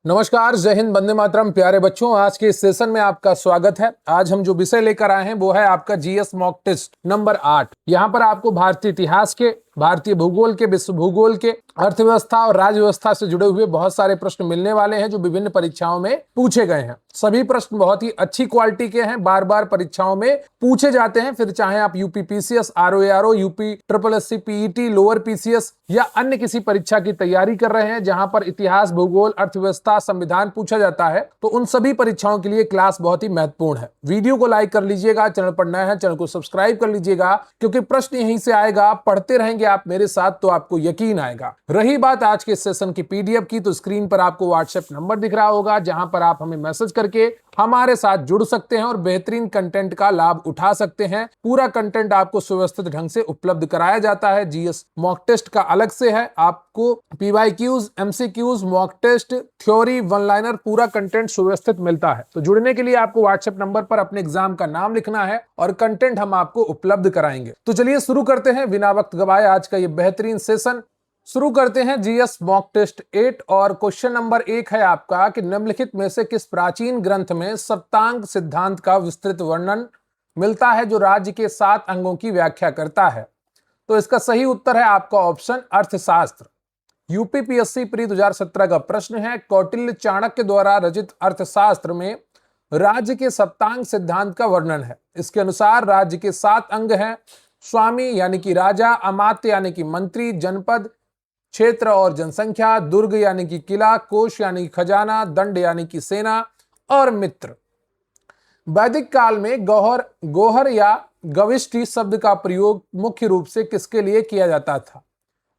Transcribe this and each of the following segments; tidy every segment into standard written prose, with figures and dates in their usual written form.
नमस्कार, जय हिंद, वंदे मातरम। प्यारे बच्चों, आज के इस सेशन में आपका स्वागत है। आज हम जो विषय लेकर आए हैं वो है आपका जीएस मॉक टेस्ट नंबर 8। यहाँ पर आपको भारतीय इतिहास के, भारतीय भूगोल के, विश्व भूगोल के, अर्थव्यवस्था और राज्य व्यवस्था से जुड़े हुए बहुत सारे प्रश्न मिलने वाले हैं जो विभिन्न परीक्षाओं में पूछे गए हैं। सभी प्रश्न बहुत ही अच्छी क्वालिटी के हैं, बार बार परीक्षाओं में पूछे जाते हैं। फिर चाहे आप UP PCS, RO ARO, UP triple SC, PET, lower PCS या अन्य किसी परीक्षा की तैयारी कर रहे हैं जहां पर इतिहास, भूगोल, अर्थव्यवस्था, संविधान पूछा जाता है, तो उन सभी परीक्षाओं के लिए क्लास बहुत ही महत्वपूर्ण है। वीडियो को लाइक कर लीजिएगा, चैनल पर नया है चैनल को सब्सक्राइब कर लीजिएगा, क्योंकि प्रश्न यहीं से आएगा। पढ़ते रहेंगे आप मेरे साथ तो आपको यकीन आएगा। रही बात आज के सेशन की पीडीएफ की, तो स्क्रीन पर आपको व्हाट्सएप नंबर दिख रहा होगा जहां पर आप हमें मैसेज करके हमारे साथ जुड़ सकते हैं और बेहतरीन कंटेंट का लाभ उठा सकते हैं। पूरा कंटेंट आपको सुव्यवस्थित ढंग से उपलब्ध कराया जाता है। जीएस मॉक टेस्ट का अलग से है, आपको PYQs, MCQs, mock test, theory, one liner, पूरा कंटेंट सुव्यवस्थित मिलता है। तो जुड़ने के लिए आपको व्हाट्सएप नंबर पर अपने एग्जाम का नाम लिखना है और कंटेंट हम आपको उपलब्ध कराएंगे। तो चलिए शुरू करते हैं बिना वक्त गवाए आज का ये बेहतरीन सेशन। शुरू करते हैं जीएस मॉक टेस्ट 8 और क्वेश्चन नंबर 1 है आपका कि निम्नलिखित में से किस प्राचीन ग्रंथ में सप्तांग सिद्धांत का विस्तृत वर्णन मिलता है जो राज्य के 7 अंगों की व्याख्या करता है। तो इसका सही उत्तर है आपका ऑप्शन अर्थशास्त्र। यूपीपीएससी प्री 2017 का प्रश्न है। कौटिल्य चाणक्य द्वारा रचित अर्थशास्त्र में राज्य के सप्तांग सिद्धांत का वर्णन है। इसके अनुसार राज्य के 7 अंग हैं: स्वामी यानी कि राजा, अमात्य यानी कि मंत्री, जनपद, क्षेत्र और जनसंख्या, दुर्ग यानी कि किला, कोश यानी कि खजाना, दंड यानी कि सेना और मित्र। वैदिक काल में गोहर या गविष्टि शब्द का प्रयोग मुख्य रूप से किसके लिए किया जाता था?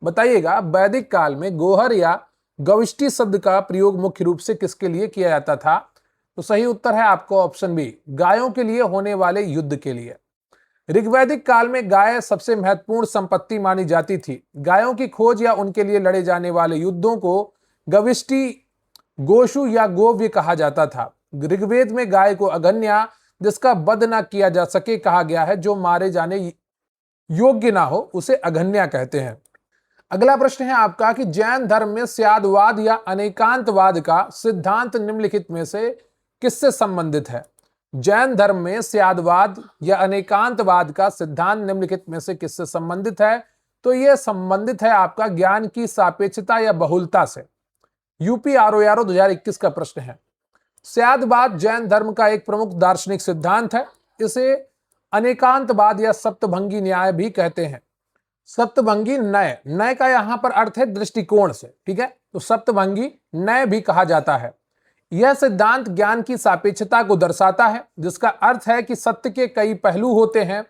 बताइएगा, वैदिक काल में गोहर या गविष्टि शब्द का प्रयोग मुख्य रूप से किसके लिए किया जाता था? तो सही उत्तर है आपका ऑप्शन बी, गायों के लिए होने वाले युद्ध के लिए। ऋग्वैदिक काल में गाय सबसे महत्वपूर्ण संपत्ति मानी जाती थी। गायों की खोज या उनके लिए लड़े जाने वाले युद्धों को गविष्टि, गोशु या गोव्य कहा जाता था। ऋग्वेद में गाय को अगन्या, जिसका वध ना किया जा सके, कहा गया है। जो मारे जाने योग्य ना हो उसे अगन्या कहते हैं। अगला प्रश्न है आपका कि जैन धर्म में स्यादवाद या अनेकांतवाद का सिद्धांत निम्नलिखित में से किससे संबंधित है? जैन धर्म में स्यादवाद या अनेकांतवाद का सिद्धांत निम्नलिखित में से किससे संबंधित है? तो यह संबंधित है आपका ज्ञान की सापेक्षता या बहुलता से। यूपी आरओआरओ 2021 का प्रश्न है। स्यादवाद जैन धर्म का एक प्रमुख दार्शनिक सिद्धांत है। इसे अनेकांतवाद या सप्तभंगी न्याय भी कहते हैं। सप्तभंगी नय, नय का यहां पर अर्थ है दृष्टिकोण से, ठीक है, तो सप्तभंगी नय भी कहा जाता है। यह सिद्धांत ज्ञान की सापेक्षता को दर्शाता है, जिसका अर्थ है कि सत्य के कई पहलू होते हैं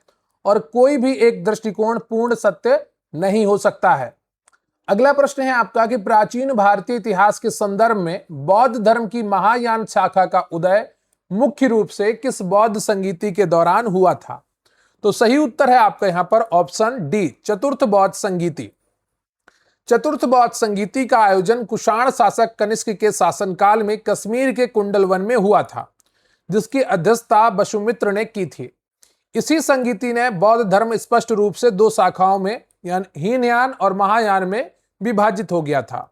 और कोई भी एक दृष्टिकोण पूर्ण सत्य नहीं हो सकता है। अगला प्रश्न है आपका कि प्राचीन भारतीय इतिहास के संदर्भ में बौद्ध धर्म की महायान शाखा का उदय मुख्य रूप से किस बौद्ध संगीति के दौरान हुआ था? तो सही उत्तर है आपका यहां पर ऑप्शन डी, चतुर्थ बौद्ध संगीति। चतुर्थ बौद्ध संगीति का आयोजन कुषाण शासक कनिष्क के शासनकाल में कश्मीर के कुंडलवन में हुआ था, जिसकी अध्यक्षता वसुमित्र ने की थी। इसी संगीति ने बौद्ध धर्म स्पष्ट रूप से 2 शाखाओं में यानी हीनयान और महायान में विभाजित हो गया था।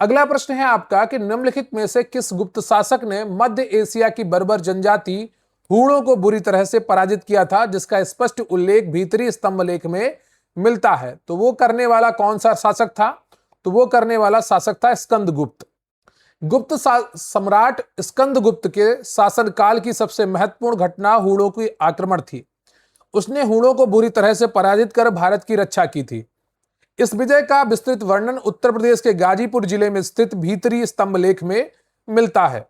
अगला प्रश्न है आपका कि निम्नलिखित में से किस गुप्त शासक ने मध्य एशिया की बर्बर जनजाति हूणों को बुरी तरह से पराजित किया था, जिसका स्पष्ट उल्लेख भीतरी स्तंभ लेख में मिलता है? तो वो करने वाला कौन सा शासक था? तो वो करने वाला शासक था स्कंदगुप्त। गुप्त सम्राट स्कंदगुप्त के शासनकाल की सबसे महत्वपूर्ण घटना हूणों की आक्रमण थी। उसने हूणों को बुरी तरह से पराजित कर भारत की रक्षा की थी। इस विजय का विस्तृत वर्णन उत्तर प्रदेश के गाजीपुर जिले में स्थित भीतरी स्तंभ लेख में मिलता है।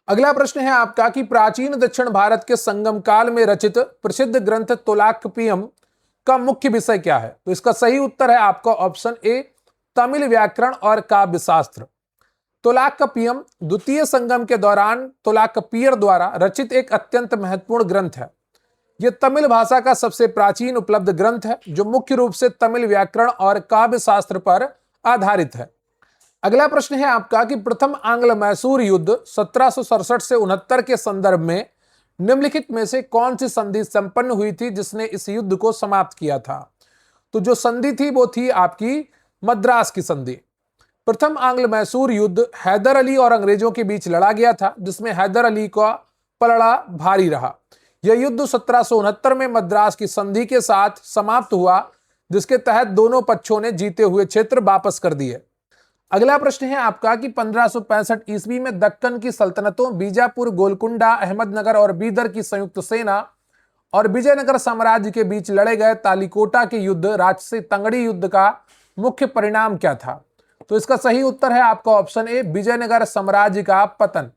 अगला प्रश्न है आपका कि प्राचीन दक्षिण भारत के संगम काल में रचित प्रसिद्ध ग्रंथ तोलाक्कपियम का मुख्य विषय क्या है? तो इसका सही उत्तर है आपका ऑप्शन ए, तमिल व्याकरण और काव्यशास्त्र। तोलाक्कपियम द्वितीय संगम के दौरान तोलाक्कपियर द्वारा रचित एक अत्यंत महत्वपूर्ण ग्रंथ है। यह तमिल भाषा का सबसे प्राचीन उपलब्ध ग्रंथ है, जो मुख्य रूप से तमिल व्याकरण और काव्यशास्त्र पर आधारित है। अगला प्रश्न है आपका कि प्रथम आंग्ल मैसूर युद्ध 1767 से 69 के संदर्भ में निम्नलिखित में से कौन सी संधि संपन्न हुई थी जिसने इस युद्ध को समाप्त किया था? तो जो संधि थी वो थी आपकी मद्रास की संधि। प्रथम आंग्ल मैसूर युद्ध हैदर अली और अंग्रेजों के बीच लड़ा गया था, जिसमें हैदर अली का पलड़ा भारी रहा। यह युद्ध 1769 में मद्रास की संधि के साथ समाप्त हुआ, जिसके तहत दोनों पक्षों ने जीते हुए क्षेत्र वापस कर दिए। अगला प्रश्न है आपका कि 1565 ईस्वी में दक्कन की सल्तनतों बीजापुर, गोलकुंडा, अहमदनगर और बीदर की संयुक्त सेना और विजयनगर साम्राज्य के बीच लड़े गए तालिकोटा के युद्ध, राजसी तंगड़ी युद्ध का मुख्य परिणाम क्या था? तो इसका सही उत्तर है आपका ऑप्शन ए, विजयनगर साम्राज्य का पतन।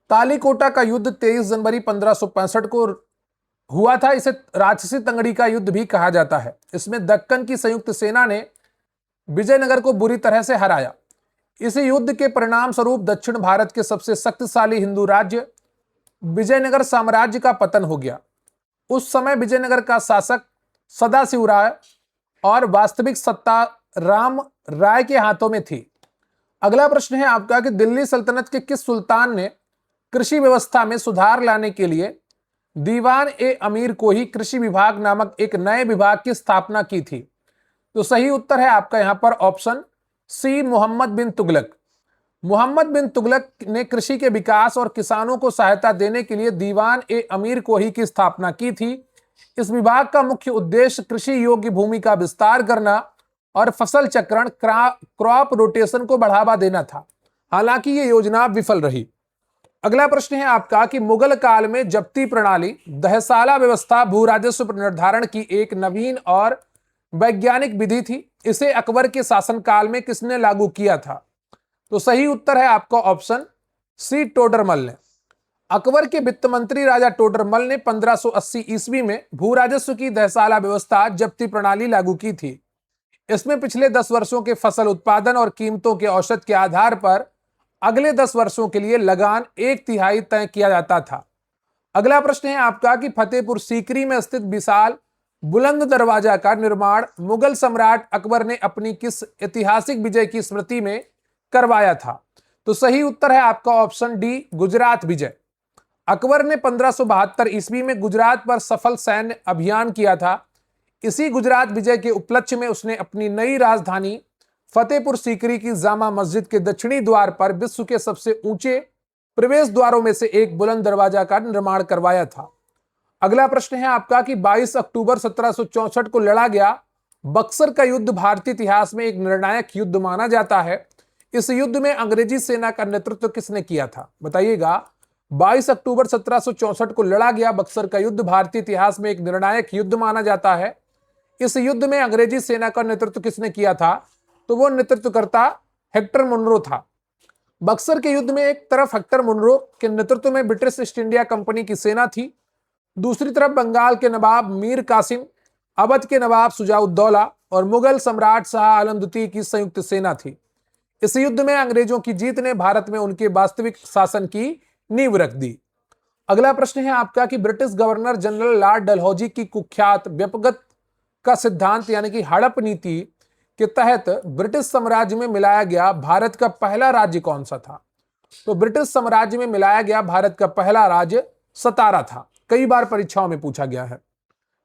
तालिकोटा का युद्ध 23 जनवरी 1565 को हुआ था। इसे राजसी तंगड़ी का युद्ध भी कहा जाता है। इसमें दक्कन की संयुक्त सेना ने विजयनगर को बुरी तरह से हराया। इस युद्ध के परिणाम स्वरूप दक्षिण भारत के सबसे शक्तिशाली हिंदू राज्य विजयनगर साम्राज्य का पतन हो गया। उस समय विजयनगर का शासक सदाशिव राय और वास्तविक सत्ता राम राय के हाथों में थी। अगला प्रश्न है आपका कि दिल्ली सल्तनत के किस सुल्तान ने कृषि व्यवस्था में सुधार लाने के लिए दीवान ए अमीर को ही कृषि विभाग नामक एक नए विभाग की स्थापना की थी? तो सही उत्तर है आपका यहां पर ऑप्शन सी, मोहम्मद बिन तुगलक। मोहम्मद बिन तुगलक ने कृषि के विकास और किसानों को सहायता देने के लिए दीवान ए अमीर को ही की स्थापना की थी। इस विभाग का मुख्य उद्देश्य कृषि योग्य भूमि का विस्तार करना और फसल चक्रण, क्रॉप रोटेशन को बढ़ावा देना था। हालांकि यह योजना विफल रही। अगला प्रश्न है आपका कि मुगल काल में जब्ती प्रणाली दहसाला व्यवस्था भू राजस्व निर्धारण की एक नवीन और वैज्ञानिक विधि थी। इसे अकबर के शासनकाल में किसने लागू किया था? तो सही उत्तर है आपका ऑप्शन सी, टोडरमल ने। अकबर के वित्त मंत्री राजा टोडरमल ने 1580 ईस्वी में भू राजस्व की दहसाला व्यवस्था जब्ती प्रणाली लागू की थी। इसमें पिछले 10 वर्षों के फसल उत्पादन और कीमतों के औसत के आधार पर अगले 10 वर्षों के लिए लगान 1/3 तय किया जाता था। अगला प्रश्न है आपका कि फतेहपुर सीकरी में स्थित विशाल बुलंद दरवाजा का निर्माण मुगल सम्राट अकबर ने अपनी किस ऐतिहासिक विजय की स्मृति में करवाया था? तो सही उत्तर है आपका ऑप्शन डी, गुजरात विजय। अकबर ने 1572 ईस्वी में गुजरात पर सफल सैन्य अभियान किया था। इसी गुजरात विजय के उपलक्ष्य में उसने अपनी नई राजधानी फतेहपुर सीकरी की जामा मस्जिद के दक्षिणी द्वार पर विश्व के सबसे ऊंचे प्रवेश द्वारों में से एक बुलंद दरवाजा का निर्माण करवाया था। अगला प्रश्न है आपका कि 22 अक्टूबर 1764 को लड़ा गया बक्सर का युद्ध भारतीय इतिहास में एक निर्णायक युद्ध माना जाता है। इस युद्ध में अंग्रेजी सेना का नेतृत्व किसने किया था? बताइएगा। 22 अक्टूबर 1764 को लड़ा गया बक्सर का युद्ध भारतीय इतिहास में एक निर्णायक युद्ध माना जाता है। इस युद्ध में अंग्रेजी सेना का नेतृत्व किसने किया था? तो वो नेतृत्वकर्ता हेक्टर मुनरो था। बक्सर के युद्ध में एक तरफ हेक्टर मुनरो के नेतृत्व में ब्रिटिश ईस्ट इंडिया कंपनी की सेना थी, दूसरी तरफ बंगाल के नवाब मीर कासिम, अवध के नवाब शुजाउद्दौला और मुगल सम्राट शाह आलम द्वितीय की संयुक्त सेना थी। इस युद्ध में अंग्रेजों की जीत ने भारत में उनके वास्तविक शासन की नींव रख दी। अगला प्रश्न है आपका कि British governor general Lord Dalhousie की कुख्यात व्यपगत का सिद्धांत यानी कि हड़प नीति के तहत ब्रिटिश साम्राज्य में मिलाया गया भारत का पहला राज्य कौन सा था? तो ब्रिटिश साम्राज्य में मिलाया गया भारत का पहला राज्य सतारा था। कई बार परीक्षाओं में पूछा गया है।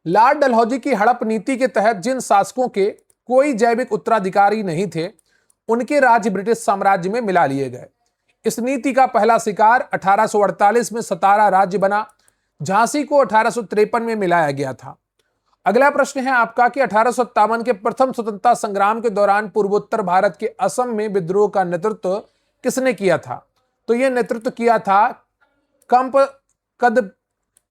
लॉर्ड डलहौजी की हड़प नीति के तहत जिन शासकों के कोई जैविक उत्तराधिकारी नहीं थे, उनके राज्य ब्रिटिश साम्राज्य में मिला लिए गए। इस नीति का पहला शिकार 1848 में सतारा राज्य बना। झांसी को 1853 में मिलाया गया था। अगला प्रश्न है आपका कि 1857 के प्रथम स्वतंत्रता संग्राम के दौरान पूर्वोत्तर भारत के असम में विद्रोह का नेतृत्व किसने किया था? तो यह नेतृत्व किया था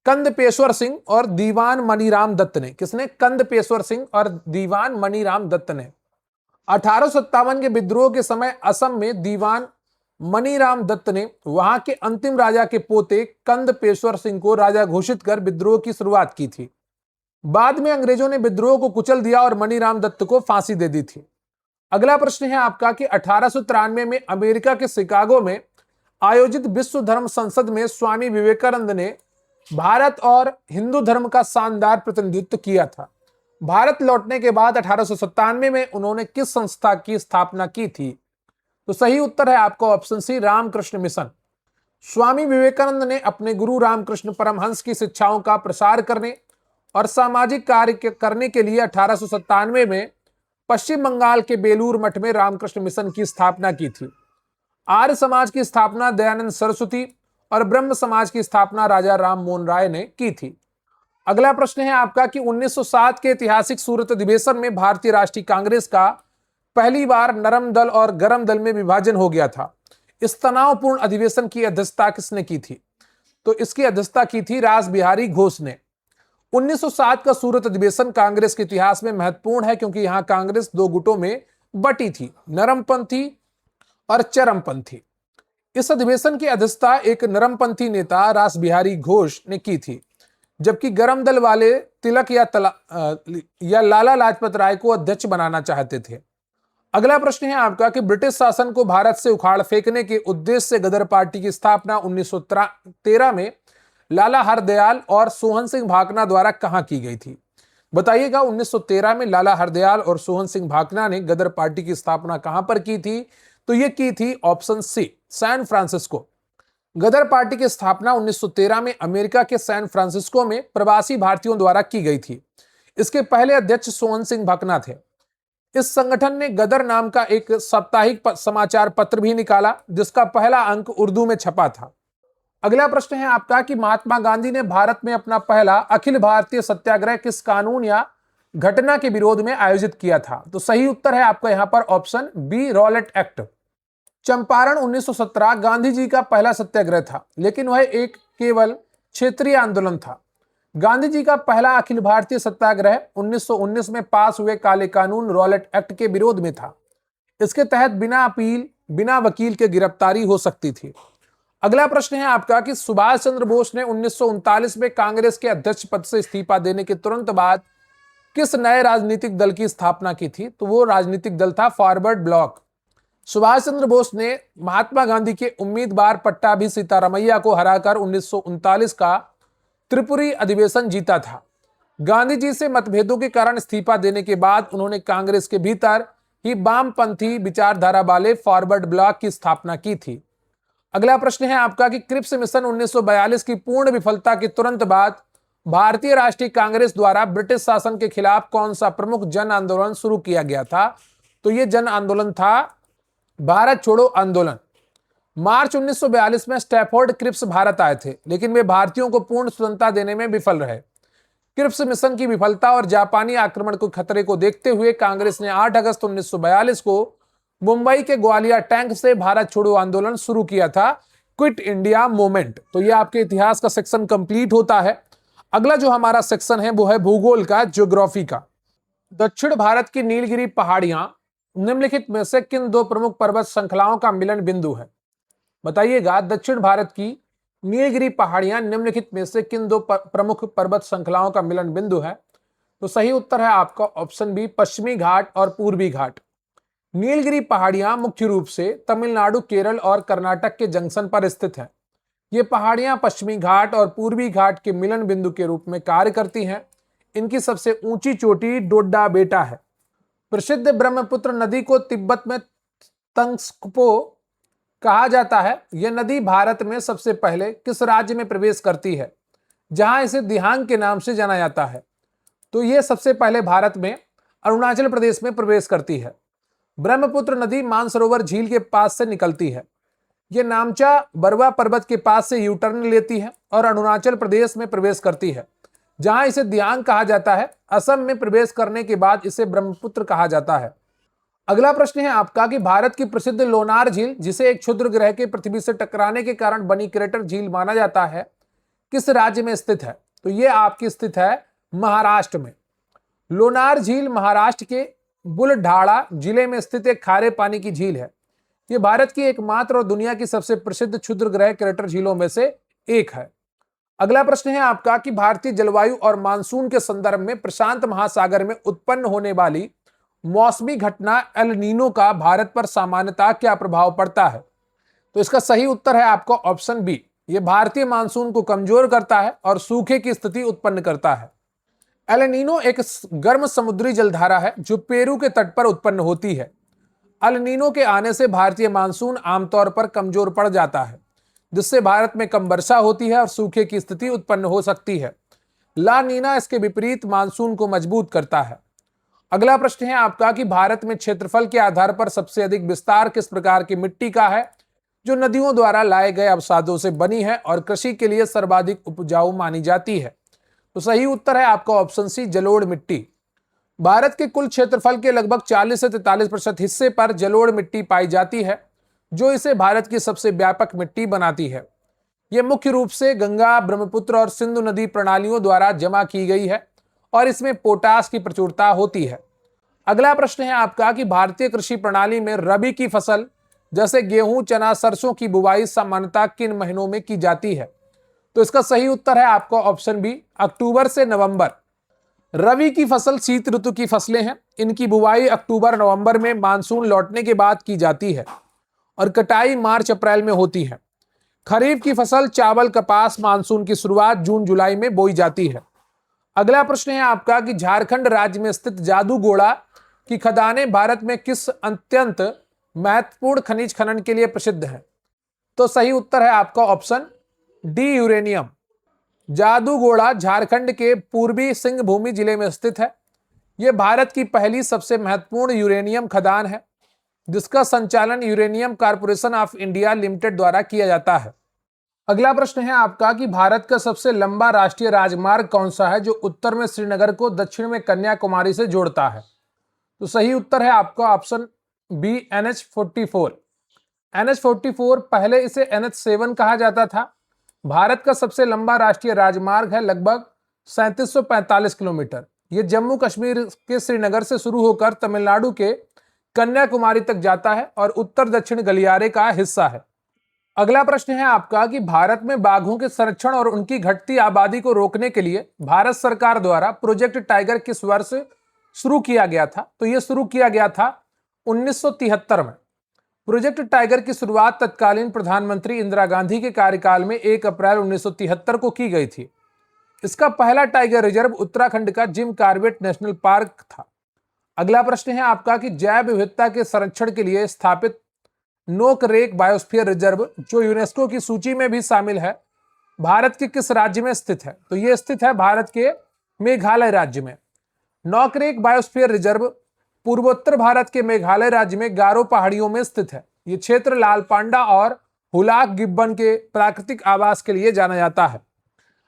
कंदपेश्वर सिंह और दीवान मनीराम दत्त ने। किसने? कंदपेश्वर सिंह और दीवान मनीराम दत्त ने। 1857 के विद्रोह के समय असम में दीवान मनीराम दत्त ने वहां के अंतिम राजा के पोते कंदपेश्वर सिंह को राजा घोषित कर विद्रोह की शुरुआत की थी। बाद में अंग्रेजों ने विद्रोह को कुचल दिया और मनीराम दत्त को फांसी दे दी थी। अगला प्रश्न है आपका कि 1893 में अमेरिका के शिकागो में आयोजित विश्व धर्म संसद में स्वामी विवेकानंद ने भारत और हिंदू धर्म का शानदार प्रतिनिधित्व किया था। भारत लौटने के बाद 1897 में उन्होंने किस संस्था की स्थापना की थी? तो सही उत्तर है आपका option C, Ramakrishna mission. Swami Vivekananda ने अपने गुरु रामकृष्ण परमहंस की शिक्षाओं का प्रसार करने और सामाजिक कार्य करने के लिए 1897 में पश्चिम बंगाल के बेलूर मठ में रामकृष्ण मिशन की स्थापना की थी? आर्य समाज की स्थापना दयानंद सरस्वती और ब्रह्म समाज की स्थापना राजा राम मोहन राय ने की थी। अगला प्रश्न है आपका कि 1907 के ऐतिहासिक सूरत अधिवेशन में भारतीय राष्ट्रीय कांग्रेस का पहली बार नरम दल और गरम दल में विभाजन हो गया था। इस तनावपूर्ण अधिवेशन की अध्यक्षता किसने की थी? तो इसकी अध्यक्षता की थी रास बिहारी घोष ने। 1907 का सूरत अधिवेशन कांग्रेस के इतिहास में महत्वपूर्ण है क्योंकि यहां कांग्रेस दो गुटों में बटी थी, नरमपंथी और चरमपंथी। इस अधिवेशन की अध्यक्षता एक नरमपंथी नेता रास बिहारी घोष ने की थी, जबकि गरम दल वाले तिलक या लाला लाजपत राय को अध्यक्ष बनाना चाहते थे। अगला प्रश्न है आपका कि ब्रिटिश शासन को भारत से उखाड़ फेंकने के उद्देश्य से गदर पार्टी की स्थापना 1913 में लाला हरदयाल और सोहन सिंह भाकना द्वारा कहां की गई थी? बताइएगा, 1913 में लाला हरदयाल और सोहन सिंह भाकना ने गदर पार्टी की स्थापना कहां पर की थी? तो यह की थी ऑप्शन सी, सैन फ्रांसिस्को। गदर पार्टी की स्थापना 1913 में अमेरिका के सैन फ्रांसिस्को में प्रवासी भारतीयों द्वारा की गई थी। इसके पहले अध्यक्ष सोहन सिंह भाकना थे। इस संगठन ने गदर नाम का एक साप्ताहिक समाचार पत्र भी निकाला, जिसका पहला अंक उर्दू में छपा था। अगला प्रश्न है आपका कि महात्मा गांधी ने भारत में अपना पहला अखिल भारतीय सत्याग्रह किस कानून या घटना के विरोध में आयोजित किया था? तो सही उत्तर है आपका यहां पर option B, Rowlatt Act. Champaran 1917 Gandhi ji का पहला सत्याग्रह था, लेकिन वह एक केवल क्षेत्रीय आंदोलन था। गांधी जी का पहला अखिल भारतीय सत्याग्रह 1919 में पास हुए काले कानून रॉलेट एक्ट के विरोध में था। इसके तहत बिना अपील, बिना वकील के गिरफ्तारी हो सकती थी। अगला प्रश्न है आपका कि सुभाष चंद्र बोस ने 1939 में कांग्रेस के अध्यक्ष पद से इस्तीफा देने के तुरंत बाद किस नए राजनीतिक दल की स्थापना की थी? तो वो राजनीतिक दल था फॉरवर्ड ब्लॉक। सुभाष चंद्र बोस ने महात्मा गांधी के उम्मीदवार पट्टाभी सीतारामैया को हराकर 1939 का त्रिपुरी अधिवेशन जीता था। गांधी जी से मतभेदों के कारण इस्तीफा देने के बाद उन्होंने कांग्रेस के भीतर ही वामपंथी विचारधारा वाले फॉरवर्ड ब्लॉक की स्थापना की थी। अगला प्रश्न है आपका कि क्रिप्स मिशन 1942 की पूर्ण विफलता के तुरंत बाद भारतीय राष्ट्रीय कांग्रेस द्वारा ब्रिटिश शासन के खिलाफ कौन सा प्रमुख जन आंदोलन शुरू किया गया था? तो यह जन आंदोलन था भारत छोड़ो आंदोलन। मार्च 1942 में स्टैफोर्ड क्रिप्स भारत आए थे, लेकिन वे भारतीयों को पूर्ण स्वतंत्रता देने में विफल रहे। क्रिप्स मिशन की विफलता और जापानी आक्रमण के खतरे को देखते हुए कांग्रेस ने 8 अगस्त 1942 को मुंबई के ग्वालियर टैंक से भारत छोड़ो आंदोलन शुरू किया था, क्विट इंडिया मूवमेंट। तो यह आपके इतिहास का सेक्शन कंप्लीट होता है। अगला जो हमारा सेक्शन है वो है भूगोल का, ज्योग्राफी का। दक्षिण भारत की नीलगिरी पहाड़ियां निम्नलिखित में से किन दो प्रमुख पर्वत श्रृंखलाओं का मिलन बिंदु है? बताइएगा, दक्षिण भारत की नीलगिरी पहाड़ियां निम्नलिखित में से किन दो प्रमुख पर्वत श्रृंखलाओं का मिलन बिंदु है? तो सही उत्तर है आपका ऑप्शन बी, पश्चिमी घाट और पूर्वी घाट। नीलगिरी पहाड़ियां मुख्य रूप से तमिलनाडु, केरल और कर्नाटक के जंक्शन पर स्थित हैं। ये पहाड़ियां पश्चिमी घाट और पूर्वी घाट के मिलन बिंदु के रूप में कार्य करती हैं। इनकी सबसे ऊंची चोटी डोड्डा बेटा है। प्रसिद्ध ब्रह्मपुत्र नदी को तिब्बत में तंग्सपो कहा जाता है। यह नदी भारत में सबसे पहले किस राज्य में प्रवेश करती है, जहां इसे दिहांग के नाम से जाना जाता है? तो यह सबसे पहले भारत में अरुणाचल प्रदेश में प्रवेश करती है। ब्रह्मपुत्र नदी मानसरोवर झील के पास से निकलती है। यह नामचा बरवा पर्वत के पास से यू टर्न लेती है और अरुणाचल प्रदेश में प्रवेश करती है, जहां इसे दियांग कहा जाता है। असम में प्रवेश करने के बाद इसे ब्रह्मपुत्र कहा जाता है। अगला प्रश्न है आपका कि भारत की प्रसिद्ध लोनार झील, जिसे एक क्षुद्र ग्रह के पृथ्वी से टकराने के कारण बनी क्रेटर झील माना जाता है, किस राज्य में स्थित है? तो यह आपकी स्थित है महाराष्ट्र में। लोनार झील महाराष्ट्र के बुलढाणा जिले में स्थित एक खारे पानी की झील है। यह भारत की एकमात्र और दुनिया की सबसे प्रसिद्ध क्षुद्र ग्रह क्रेटर झीलों में से एक है। अगला प्रश्न है आपका कि भारतीय जलवायु और मानसून के संदर्भ में प्रशांत महासागर में उत्पन्न होने वाली मौसमी घटना एल नीनो का भारत पर सामान्यतः क्या प्रभाव पड़ता है? तो इसका सही उत्तर है आपका ऑप्शन बी। यह भारतीय मानसून को कमजोर करता है और सूखे की स्थिति उत्पन्न करता है। एल नीनो एक गर्म समुद्री जलधारा है जो पेरू के तट पर उत्पन्न होती है। एल नीनो के आने से भारतीय मानसून आमतौर पर कमजोर पड़ जाता है, जिससे भारत में कम वर्षा होती है और सूखे की स्थिति उत्पन्न हो सकती है। ला नीना इसके विपरीत मानसून को मजबूत करता है। अगला प्रश्न है आपका कि भारत में क्षेत्रफल के आधार पर सबसे अधिक विस्तार किस प्रकार की मिट्टी का है, जो नदियों द्वारा लाए गए अवसादों से बनी है और कृषि के लिए सर्वाधिक उपजाऊ मानी जाती है? तो सही उत्तर है आपका ऑप्शन सी, जलोढ़ मिट्टी। भारत के कुल क्षेत्रफल के लगभग 40 से 43% हिस्से पर जलोढ़ मिट्टी पाई जाती है, जो इसे भारत की सबसे व्यापक मिट्टी बनाती है। यह मुख्य रूप से गंगा, ब्रह्मपुत्र और सिंधु नदी प्रणालियों द्वारा जमा की गई है और इसमें पोटास की प्रचुरता होती है। अगला प्रश्न है आपका कि भारतीय कृषि प्रणाली में रबी की फसल जैसे गेहूं, चना, सरसों की बुवाई सामान्यतः किन महीनों में की जाती है? तो इसका सही उत्तर है आपका ऑप्शन बी, अक्टूबर से नवंबर। रबी की फसल शीत ऋतु की फसलें हैं। इनकी बुवाई अक्टूबर नवंबर में मानसून लौटने के बाद की जाती है और कटाई मार्च अप्रैल में होती है। खरीफ की फसल चावल, कपास मानसून की शुरुआत जून जुलाई में बोई जाती है। अगला प्रश्न है आपका कि झारखंड राज्य में स्थित जादूगोड़ा की खदानें भारत में किस अत्यंत महत्वपूर्ण खनिज खनन के लिए प्रसिद्ध है? तो सही उत्तर है आपका option D, uranium. Jaduguda Jharkhand के पूर्वी सिंहभूमि जिले में स्थित है। यह भारत की पहली सबसे महत्वपूर्ण यूरेनियम खदान है, जिसका संचालन uranium corporation of India limited द्वारा किया जाता है। अगला प्रश्न है आपका कि भारत का सबसे लंबा राष्ट्रीय राजमार्ग कौन सा है, जो उत्तर में श्रीनगर को दक्षिण में कन्याकुमारी से जोड़ता है? तो सही उत्तर है आपका ऑप्शन बी, NH-44। NH-44, पहले इसे NH-7 कहा जाता था। भारत का सबसे लंबा राष्ट्रीय राजमार्ग है, लगभग 3745 किलोमीटर। यह जम्मू कश्मीर के श्रीनगर से शुरू होकर तमिलनाडु के कन्याकुमारी तक जाता है और उत्तर दक्षिण गलियारे का हिस्सा है। अगला प्रश्न है आपका कि भारत में बाघों के संरक्षण और उनकी घटती आबादी को रोकने के लिए भारत सरकार द्वारा प्रोजेक्ट टाइगर किस वर्ष शुरू किया गया था? तो यह शुरू किया गया था 1973 में। प्रोजेक्ट टाइगर की शुरुआत तत्कालीन प्रधानमंत्री इंदिरा गांधी के कार्यकाल में 1 अप्रैल 1973 को की गई थी। इसका पहला टाइगर रिजर्व उत्तराखंड का जिम कॉर्बेट नेशनल पार्क था। अगला प्रश्न है आपका कि जैव विविधता के संरक्षण के लिए स्थापित नोकरेक बायोस्फीयर रिजर्व, जो यूनेस्को की सूची में भी शामिल है, भारत के किस राज्य में स्थित है? तो यह स्थित है भारत के मेघालय राज्य में। नोकरेक बायोस्फीयर रिजर्व पूर्वोत्तर भारत के मेघालय राज्य में गारो पहाड़ियों में स्थित है। यह क्षेत्र लाल पांडा और हुलाक गिब्बन के प्राकृतिक आवास के लिए जाना जाता है।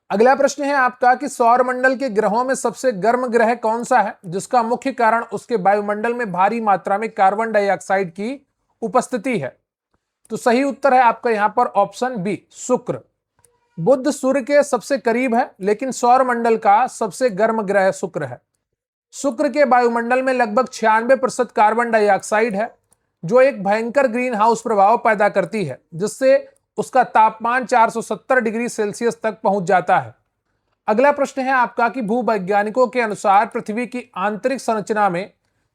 अगला प्रश्न है आपका कि सौरमंडल के ग्रहों में सबसे गर्म ग्रह कौन सा है, जिसका मुख्य कारण उसके वायुमंडल में भारी मात्रा में कार्बन डाइऑक्साइड की उपस्थिति है? तो सही उत्तर है आपका यहां पर ऑप्शन बी, शुक्र। बुध सूर्य के सबसे करीब है, लेकिन सौरमंडल का सबसे गर्म ग्रह शुक्र है। शुक्र के वायुमंडल में लगभग 96% कार्बन डाइऑक्साइड है, जो एक भयंकर ग्रीन हाउस प्रभाव पैदा करती है, जिससे उसका तापमान 470 डिग्री सेल्सियस तक पहुंच जाता है। अगला प्रश्न है आपका कि भूवैज्ञानिकों के अनुसार पृथ्वी की आंतरिक संरचना में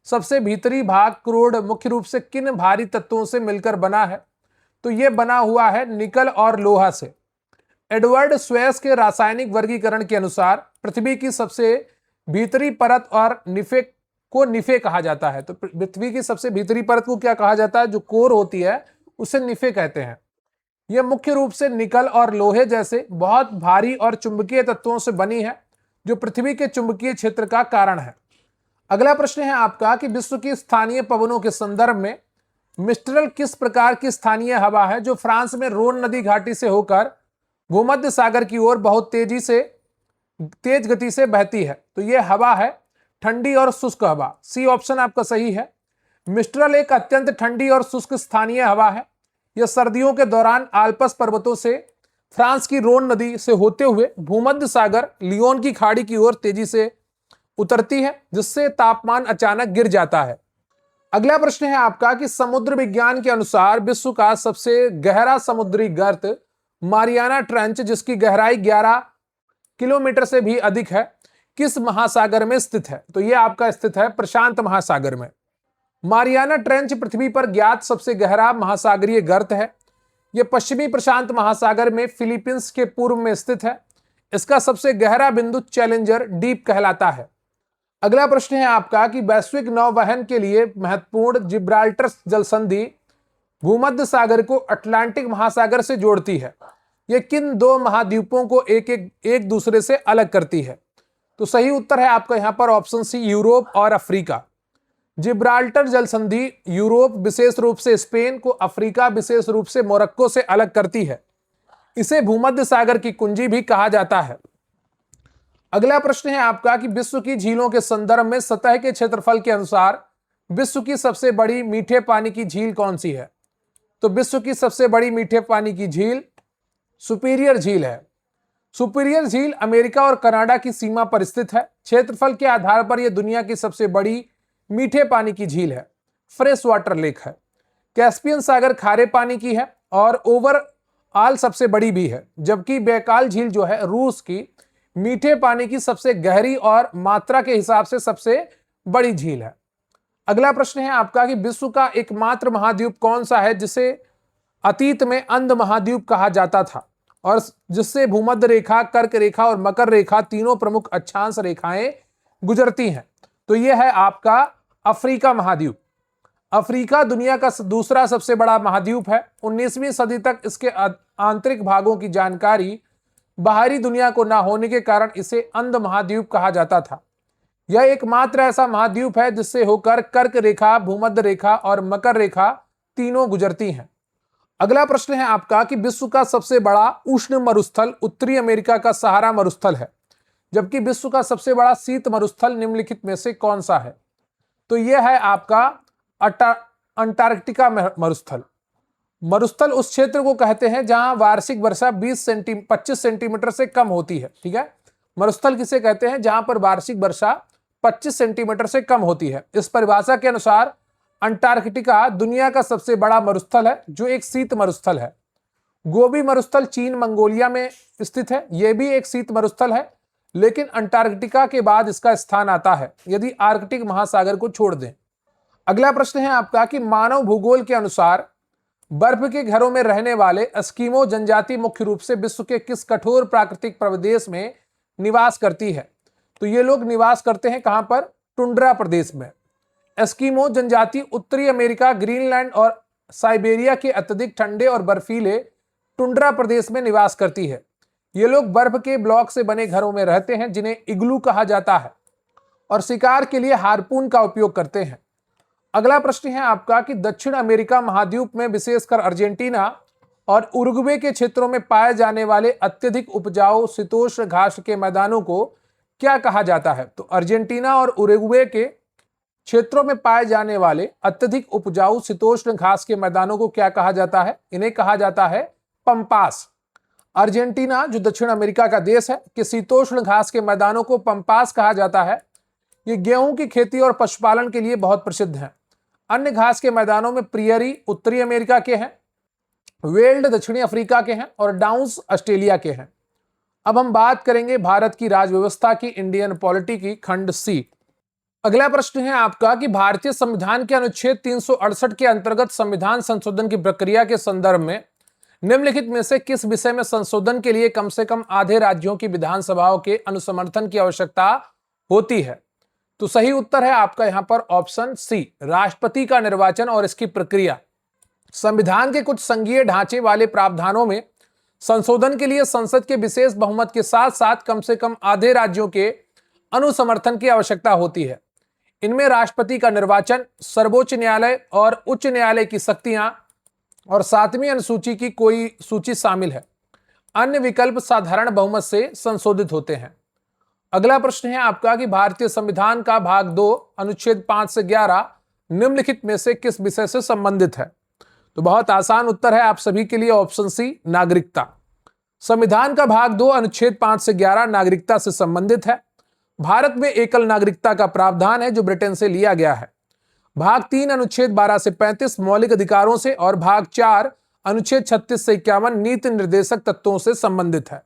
सबसे भीतरी भाग क्रोड मुख्य रूप से किन भारी तत्वों से मिलकर बना है? तो यह बना हुआ है निकल और लोहा से। एडवर्ड स्वेस के रासायनिक वर्गीकरण के अनुसार पृथ्वी की सबसे भीतरी परत और निफे कहा जाता है। तो पृथ्वी की सबसे भीतरी परत को क्या कहा जाता है? जो कोर होती है उसे निफे कहते हैं। यह मुख्य रूप से निकल और लोहे जैसे बहुत भारी और चुंबकीय तत्वों से बनी है, जो पृथ्वी के चुंबकीय क्षेत्र का कारण है। अगला प्रश्न है आपका कि विश्व की स्थानीय पवनों के संदर्भ में मिस्ट्रल किस प्रकार की स्थानीय हवा है, जो फ्रांस में रोन नदी घाटी से होकर भूमध्य सागर की ओर बहुत तेज गति से बहती है? तो यह हवा है ठंडी और शुष्क हवा। सी ऑप्शन आपका सही है। मिस्ट्रल एक अत्यंत ठंडी और शुष्क स्थानीय हवा है। यह सर्दियों के दौरान आल्प्स पर्वतों से फ्रांस की रोन नदी से होते हुए भूमध्य सागर लियोन की खाड़ी की ओर तेजी से उतरती है, जिससे तापमान अचानक गिर जाता है। अगला प्रश्न है आपका कि समुद्र विज्ञान के अनुसार विश्व का सबसे गहरा समुद्री गर्त मारियाना ट्रेंच, जिसकी गहराई 11 किलोमीटर से भी अधिक है, किस महासागर में स्थित है? तो यह आपका स्थित है प्रशांत महासागर में। मारियाना ट्रेंच पृथ्वी पर ज्ञात सबसे गहरा महासागरीय गर्त है। यह पश्चिमी प्रशांत महासागर में फिलीपींस के पूर्व में स्थित है। इसका सबसे गहरा बिंदु चैलेंजर डीप कहलाता है। अगला प्रश्न है आपका कि वैश्विक नौवहन के लिए महत्वपूर्ण जिब्राल्टर जल संधि भूमध्य सागर को अटलांटिक महासागर से जोड़ती है। यह किन दो महाद्वीपों को एक दूसरे से अलग करती है? तो सही उत्तर है आपका यहां पर ऑप्शन सी, यूरोप और अफ्रीका। जिब्राल्टर जल संधि यूरोप विशेष रूप से स्पेन को, अफ्रीका विशेष रूप से मोरक्को से अलग करती है। इसे भूमध्य सागर की कुंजी भी कहा जाता है। अगला प्रश्न है आपका कि विश्व की झीलों के संदर्भ में सतह के क्षेत्रफल के अनुसार विश्व की सबसे बड़ी मीठे पानी की झील कौन सी है? तो विश्व की सबसे बड़ी मीठे पानी की झील सुपीरियर झील है। सुपीरियर झील अमेरिका और कनाडा की सीमा पर स्थित है। क्षेत्रफल के आधार पर यह दुनिया की सबसे बड़ी मीठे पानी की झील है, फ्रेश वाटर लेक है। कैस्पियन सागर खारे पानी की है और ओवरऑल सबसे बड़ी भी है, जबकि बैकाल झील जो है रूस की मीठे पानी की सबसे गहरी और मात्रा के हिसाब से सबसे बड़ी झील है। अगला प्रश्न है आपका कि विश्व का एकमात्र महाद्वीप कौन सा है जिसे अतीत में अंध महाद्वीप कहा जाता था और जिससे भूमध्य रेखा, कर्क रेखा और मकर रेखा तीनों प्रमुख अक्षांश रेखाएं गुजरती हैं? तो यह है आपका अफ्रीका महाद्वीप। अफ्रीका दुनिया का दूसरा सबसे बड़ा महाद्वीप है। 19वीं सदी तक इसके आंतरिक भागों की जानकारी बाहरी दुनिया को ना होने के कारण इसे अंध महाद्वीप कहा जाता था। यह एकमात्र ऐसा महाद्वीप है जिससे होकर कर्क रेखा, भूमध्य रेखा और मकर रेखा तीनों गुजरती हैं। अगला प्रश्न है आपका कि विश्व का सबसे बड़ा उष्ण मरुस्थल उत्तरी अमेरिका का सहारा मरुस्थल है, जबकि विश्व का सबसे बड़ा शीत मरुस्थल निम्नलिखित में से कौन सा है? तो यह है आपका अंटार्कटिका मरुस्थल। मरुस्थल उस क्षेत्र को कहते हैं जहां वार्षिक वर्षा 25 सेंटीमीटर से कम होती है। ठीक है, मरुस्थल किसे कहते हैं? जहां पर वार्षिक वर्षा 25 सेंटीमीटर से कम होती है। इस परिभाषा के अनुसार अंटार्कटिका दुनिया का सबसे बड़ा मरुस्थल है जो एक शीत मरुस्थल है। गोबी मरुस्थल चीन मंगोलिया में स्थित है, यह भी एक शीत मरुस्थल है, लेकिन अंटार्कटिका के बाद इसका स्थान आता है यदि आर्कटिक महासागर को छोड़ दें। अगला प्रश्न है आपका कि मानव भूगोल के अनुसार बर्फ के घरों में रहने वाले एस्किमो जनजाति मुख्य रूप से विश्व के किस कठोर प्राकृतिक प्रदेश में निवास करती है? तो ये लोग निवास करते हैं कहां पर? टुंड्रा प्रदेश में। एस्किमो जनजाति उत्तरी अमेरिका, ग्रीनलैंड और साइबेरिया के अत्यधिक ठंडे और बर्फीले टुंड्रा प्रदेश में निवास करती है। ये लोग बर्फ के ब्लॉक से बने घरों में रहते हैं जिन्हें इग्लू कहा जाता है और शिकार के लिए हार्पून का उपयोग करते हैं। अगला प्रश्न है आपका कि दक्षिण अमेरिका महाद्वीप में विशेषकर अर्जेंटीना और उरुग्वे के क्षेत्रों में पाए जाने वाले अत्यधिक उपजाऊ शीतोष्ण घास के मैदानों को क्या कहा जाता है? तो अर्जेंटीना और उरुग्वे के क्षेत्रों में पाए जाने वाले अत्यधिक उपजाऊ शीतोष्ण घास के मैदानों को क्या कहा जाता है? इन्हें कहा जाता है पंपास। अर्जेंटीना जो दक्षिण अमेरिका का देश है कि शीतोष्ण घास के मैदानों को पंपास कहा जाता है। ये गेहूं की खेती और पशुपालन के लिए बहुत प्रसिद्ध है। अन्य घास के मैदानों में प्रियरी उत्तरी अमेरिका के हैं, वेल्ड दक्षिणी अफ्रीका के हैं और डाउन्स ऑस्ट्रेलिया के हैं। अब हम बात करेंगे भारत की राज्य व्यवस्था की, इंडियन पॉलिटी की, खंड सी। अगला प्रश्न है आपका कि भारतीय संविधान के अनुच्छेद 368 के अंतर्गत संविधान संशोधन की प्रक्रिया के संदर्भ में निम्नलिखित में से किस विषय में संशोधन के लिए कम से कम आधे राज्यों की विधानसभाओं के अनुसमर्थन की आवश्यकता होती है? तो सही उत्तर है आपका यहां पर ऑप्शन सी, राष्ट्रपति का निर्वाचन और इसकी प्रक्रिया। संविधान के कुछ संघीय ढांचे वाले प्रावधानों में संशोधन के लिए संसद के विशेष बहुमत के साथ साथ कम से कम आधे राज्यों के अनुसमर्थन की आवश्यकता होती है। इनमें राष्ट्रपति का निर्वाचन, सर्वोच्च न्यायालय और उच्च न्यायालय की शक्तियां और 7वीं अनुसूची की कोई सूची शामिल है। अन्य विकल्प साधारण बहुमत से संशोधित होते हैं। अगला प्रश्न है आपका कि भारतीय संविधान का भाग 2 अनुच्छेद 5 से 11 निम्नलिखित में से किस विषय से संबंधित है? तो बहुत आसान उत्तर है आप सभी के लिए ऑप्शन सी, नागरिकता। संविधान का भाग 2 अनुच्छेद 5 से 11 नागरिकता से संबंधित है। भारत में एकल नागरिकता का प्रावधान है जो ब्रिटेन से लिया गया है। भाग 3 अनुच्छेद 12 से 35 मौलिक अधिकारों से और भाग 4 अनुच्छेद 36 से 51 नीति निर्देशक तत्वों से संबंधित है।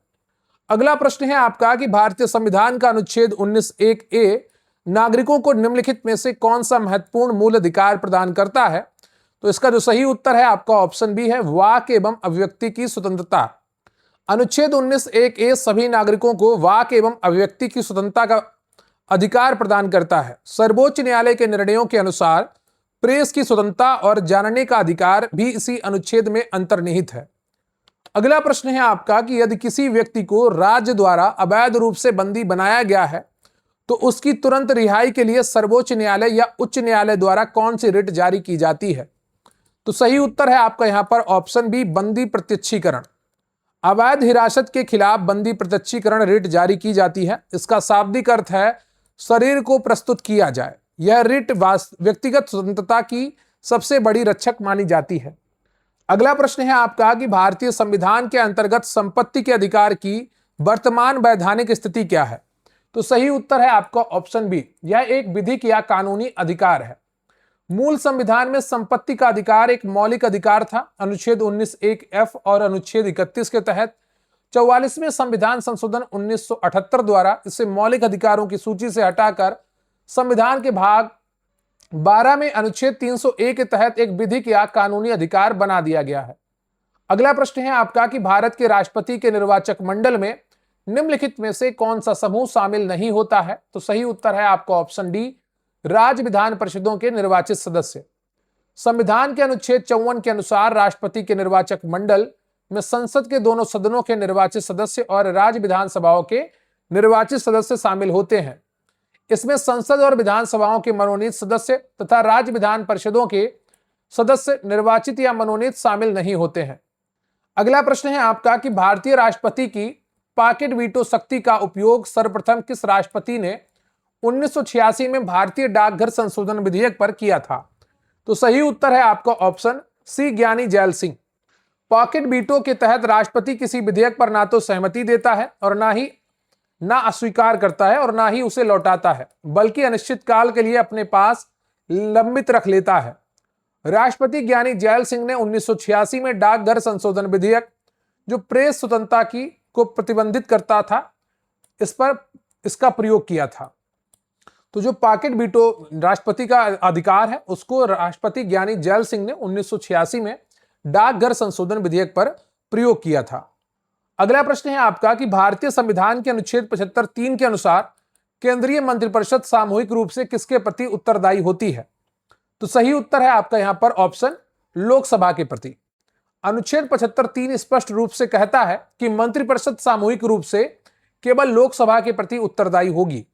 अगला प्रश्न है आपका कि भारतीय संविधान का अनुच्छेद 19(1)(a) नागरिकों को निम्नलिखित में से कौन सा महत्वपूर्ण मूल अधिकार प्रदान करता है? तो इसका जो सही उत्तर है आपका ऑप्शन बी है, वाक एवं अभिव्यक्ति की स्वतंत्रता। अनुच्छेद 19(1)(a) सभी नागरिकों को वाक एवं अभिव्यक्ति की स्वतंत्रता का अधिकार प्रदान करता है। सर्वोच्च न्यायालय के निर्णयों के अनुसार प्रेस की स्वतंत्रता और जानने का अधिकार भी इसी अनुच्छेद में अंतर्निहित है। अगला प्रश्न है आपका कि यदि किसी व्यक्ति को राज्य द्वारा अवैध रूप से बंदी बनाया गया है तो उसकी तुरंत रिहाई के लिए सर्वोच्च न्यायालय या उच्च न्यायालय द्वारा कौन सी रिट जारी की जाती है? तो सही उत्तर है आपका यहां पर ऑप्शन बी, बंदी प्रत्यक्षीकरण। अवैध हिरासत के खिलाफ बंदी प्रत्यक्षीकरण रिट जारी की जाती है। इसका शाब्दिक अर्थ है शरीर को प्रस्तुत किया जाए। यह रिट व्यक्तिगत स्वतंत्रता की सबसे बड़ी रक्षक मानी जाती है। अगला प्रश्न है आपका कि भारतीय संविधान के अंतर्गत संपत्ति के अधिकार की वर्तमान वैधानिक स्थिति क्या है? तो सही उत्तर है आपका ऑप्शन बी, यह एक विधिक या कानूनी अधिकार है। मूल संविधान में संपत्ति का अधिकार एक मौलिक अधिकार था। अनुच्छेद 19(1)(f) और अनुच्छेद 31 के तहत 44वें संविधान संशोधन 1978 द्वारा इसे मौलिक अधिकारों की सूची से हटाकर संविधान के भाग 12 में अनुच्छेद 301 के तहत एक विधिक या कानूनी अधिकार बना दिया गया है। अगला प्रश्न है आपका कि भारत के राष्ट्रपति के निर्वाचक मंडल में निम्नलिखित में से कौन सा समूह शामिल नहीं होता है? तो सही उत्तर है आपका ऑप्शन डी, राज्य विधान परिषदों के निर्वाचित सदस्य। संविधान के अनुच्छेद 54 के अनुसार राष्ट्रपति के निर्वाचक मंडल में संसद के दोनों सदनों के निर्वाचित सदस्य और राज्य विधानसभाओं के निर्वाचित सदस्य शामिल होते हैं। इसमें संसद और विधानसभाओं के मनोनीत सदस्य तथा राज्य विधान परिषदों के सदस्य निर्वाचित या मनोनीत शामिल नहीं होते हैं। अगला प्रश्न है आपका कि भारतीय राष्ट्रपति की पॉकेट वीटो शक्ति का उपयोग सर्वप्रथम किस राष्ट्रपति ने 1986 में भारतीय डाकघर संशोधन विधेयक पर किया था? तो सही उत्तर है आपका ऑप्शन सी, ज्ञानी जैल सिंह। पॉकेट वीटो के तहत राष्ट्रपति किसी विधेयक पर ना तो सहमति देता है और ना अस्वीकार करता है और ना ही उसे लौटाता है, बल्कि अनिश्चित काल के लिए अपने पास लंबित रख लेता है। राष्ट्रपति ज्ञानी जैल सिंह ने 1986 में डाकघर संशोधन विधेयक, जो प्रेस स्वतंत्रता को प्रतिबंधित करता था, इसका प्रयोग किया था। तो जो पॉकेट वीटो राष्ट्रपति का अधिकार है, उसको राष्ट्रपति ज्ञानी जैल सिंह ने 1986 में डाकघर संशोधन विधेयक पर प्रयोग किया था। अगला प्रश्न है आपका कि भारतीय संविधान के अनुच्छेद 75(3) के अनुसार केंद्रीय मंत्रिपरिषद सामूहिक रूप से किसके प्रति उत्तरदायी होती है? तो सही उत्तर है आपका यहां पर ऑप्शन लोकसभा के प्रति। अनुच्छेद 75(3) स्पष्ट रूप से कहता है कि मंत्रिपरिषद सामूहिक रूप से केवल लोकसभा के प्रति उत्तरदायी होगी।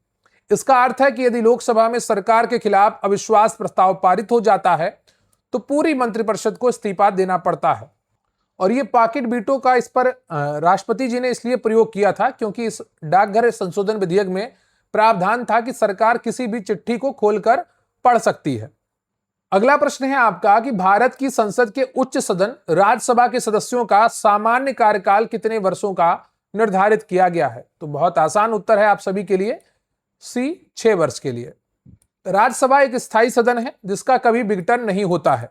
इसका अर्थ है कि यदि लोकसभा में सरकार के खिलाफ अविश्वास प्रस्ताव पारित हो जाता है तो पूरी मंत्रिपरिषद को इस्तीफा देना पड़ता है। और ये पॉकेट वीटो का इस पर राष्ट्रपति जी ने इसलिए प्रयोग किया था क्योंकि इस डाकघर संशोधन विधेयक में प्रावधान था कि सरकार किसी भी चिट्ठी को खोलकर पढ़ सकती है। अगला प्रश्न है आपका कि भारत की संसद के उच्च सदन राज्यसभा के सदस्यों का सामान्य कार्यकाल कितने वर्षों का निर्धारित किया गया है? तो बहुत आसान उत्तर है आप सभी के लिए, सी, 6 वर्ष के लिए। राज्यसभा एक स्थायी सदन है जिसका कभी विघटन नहीं होता है,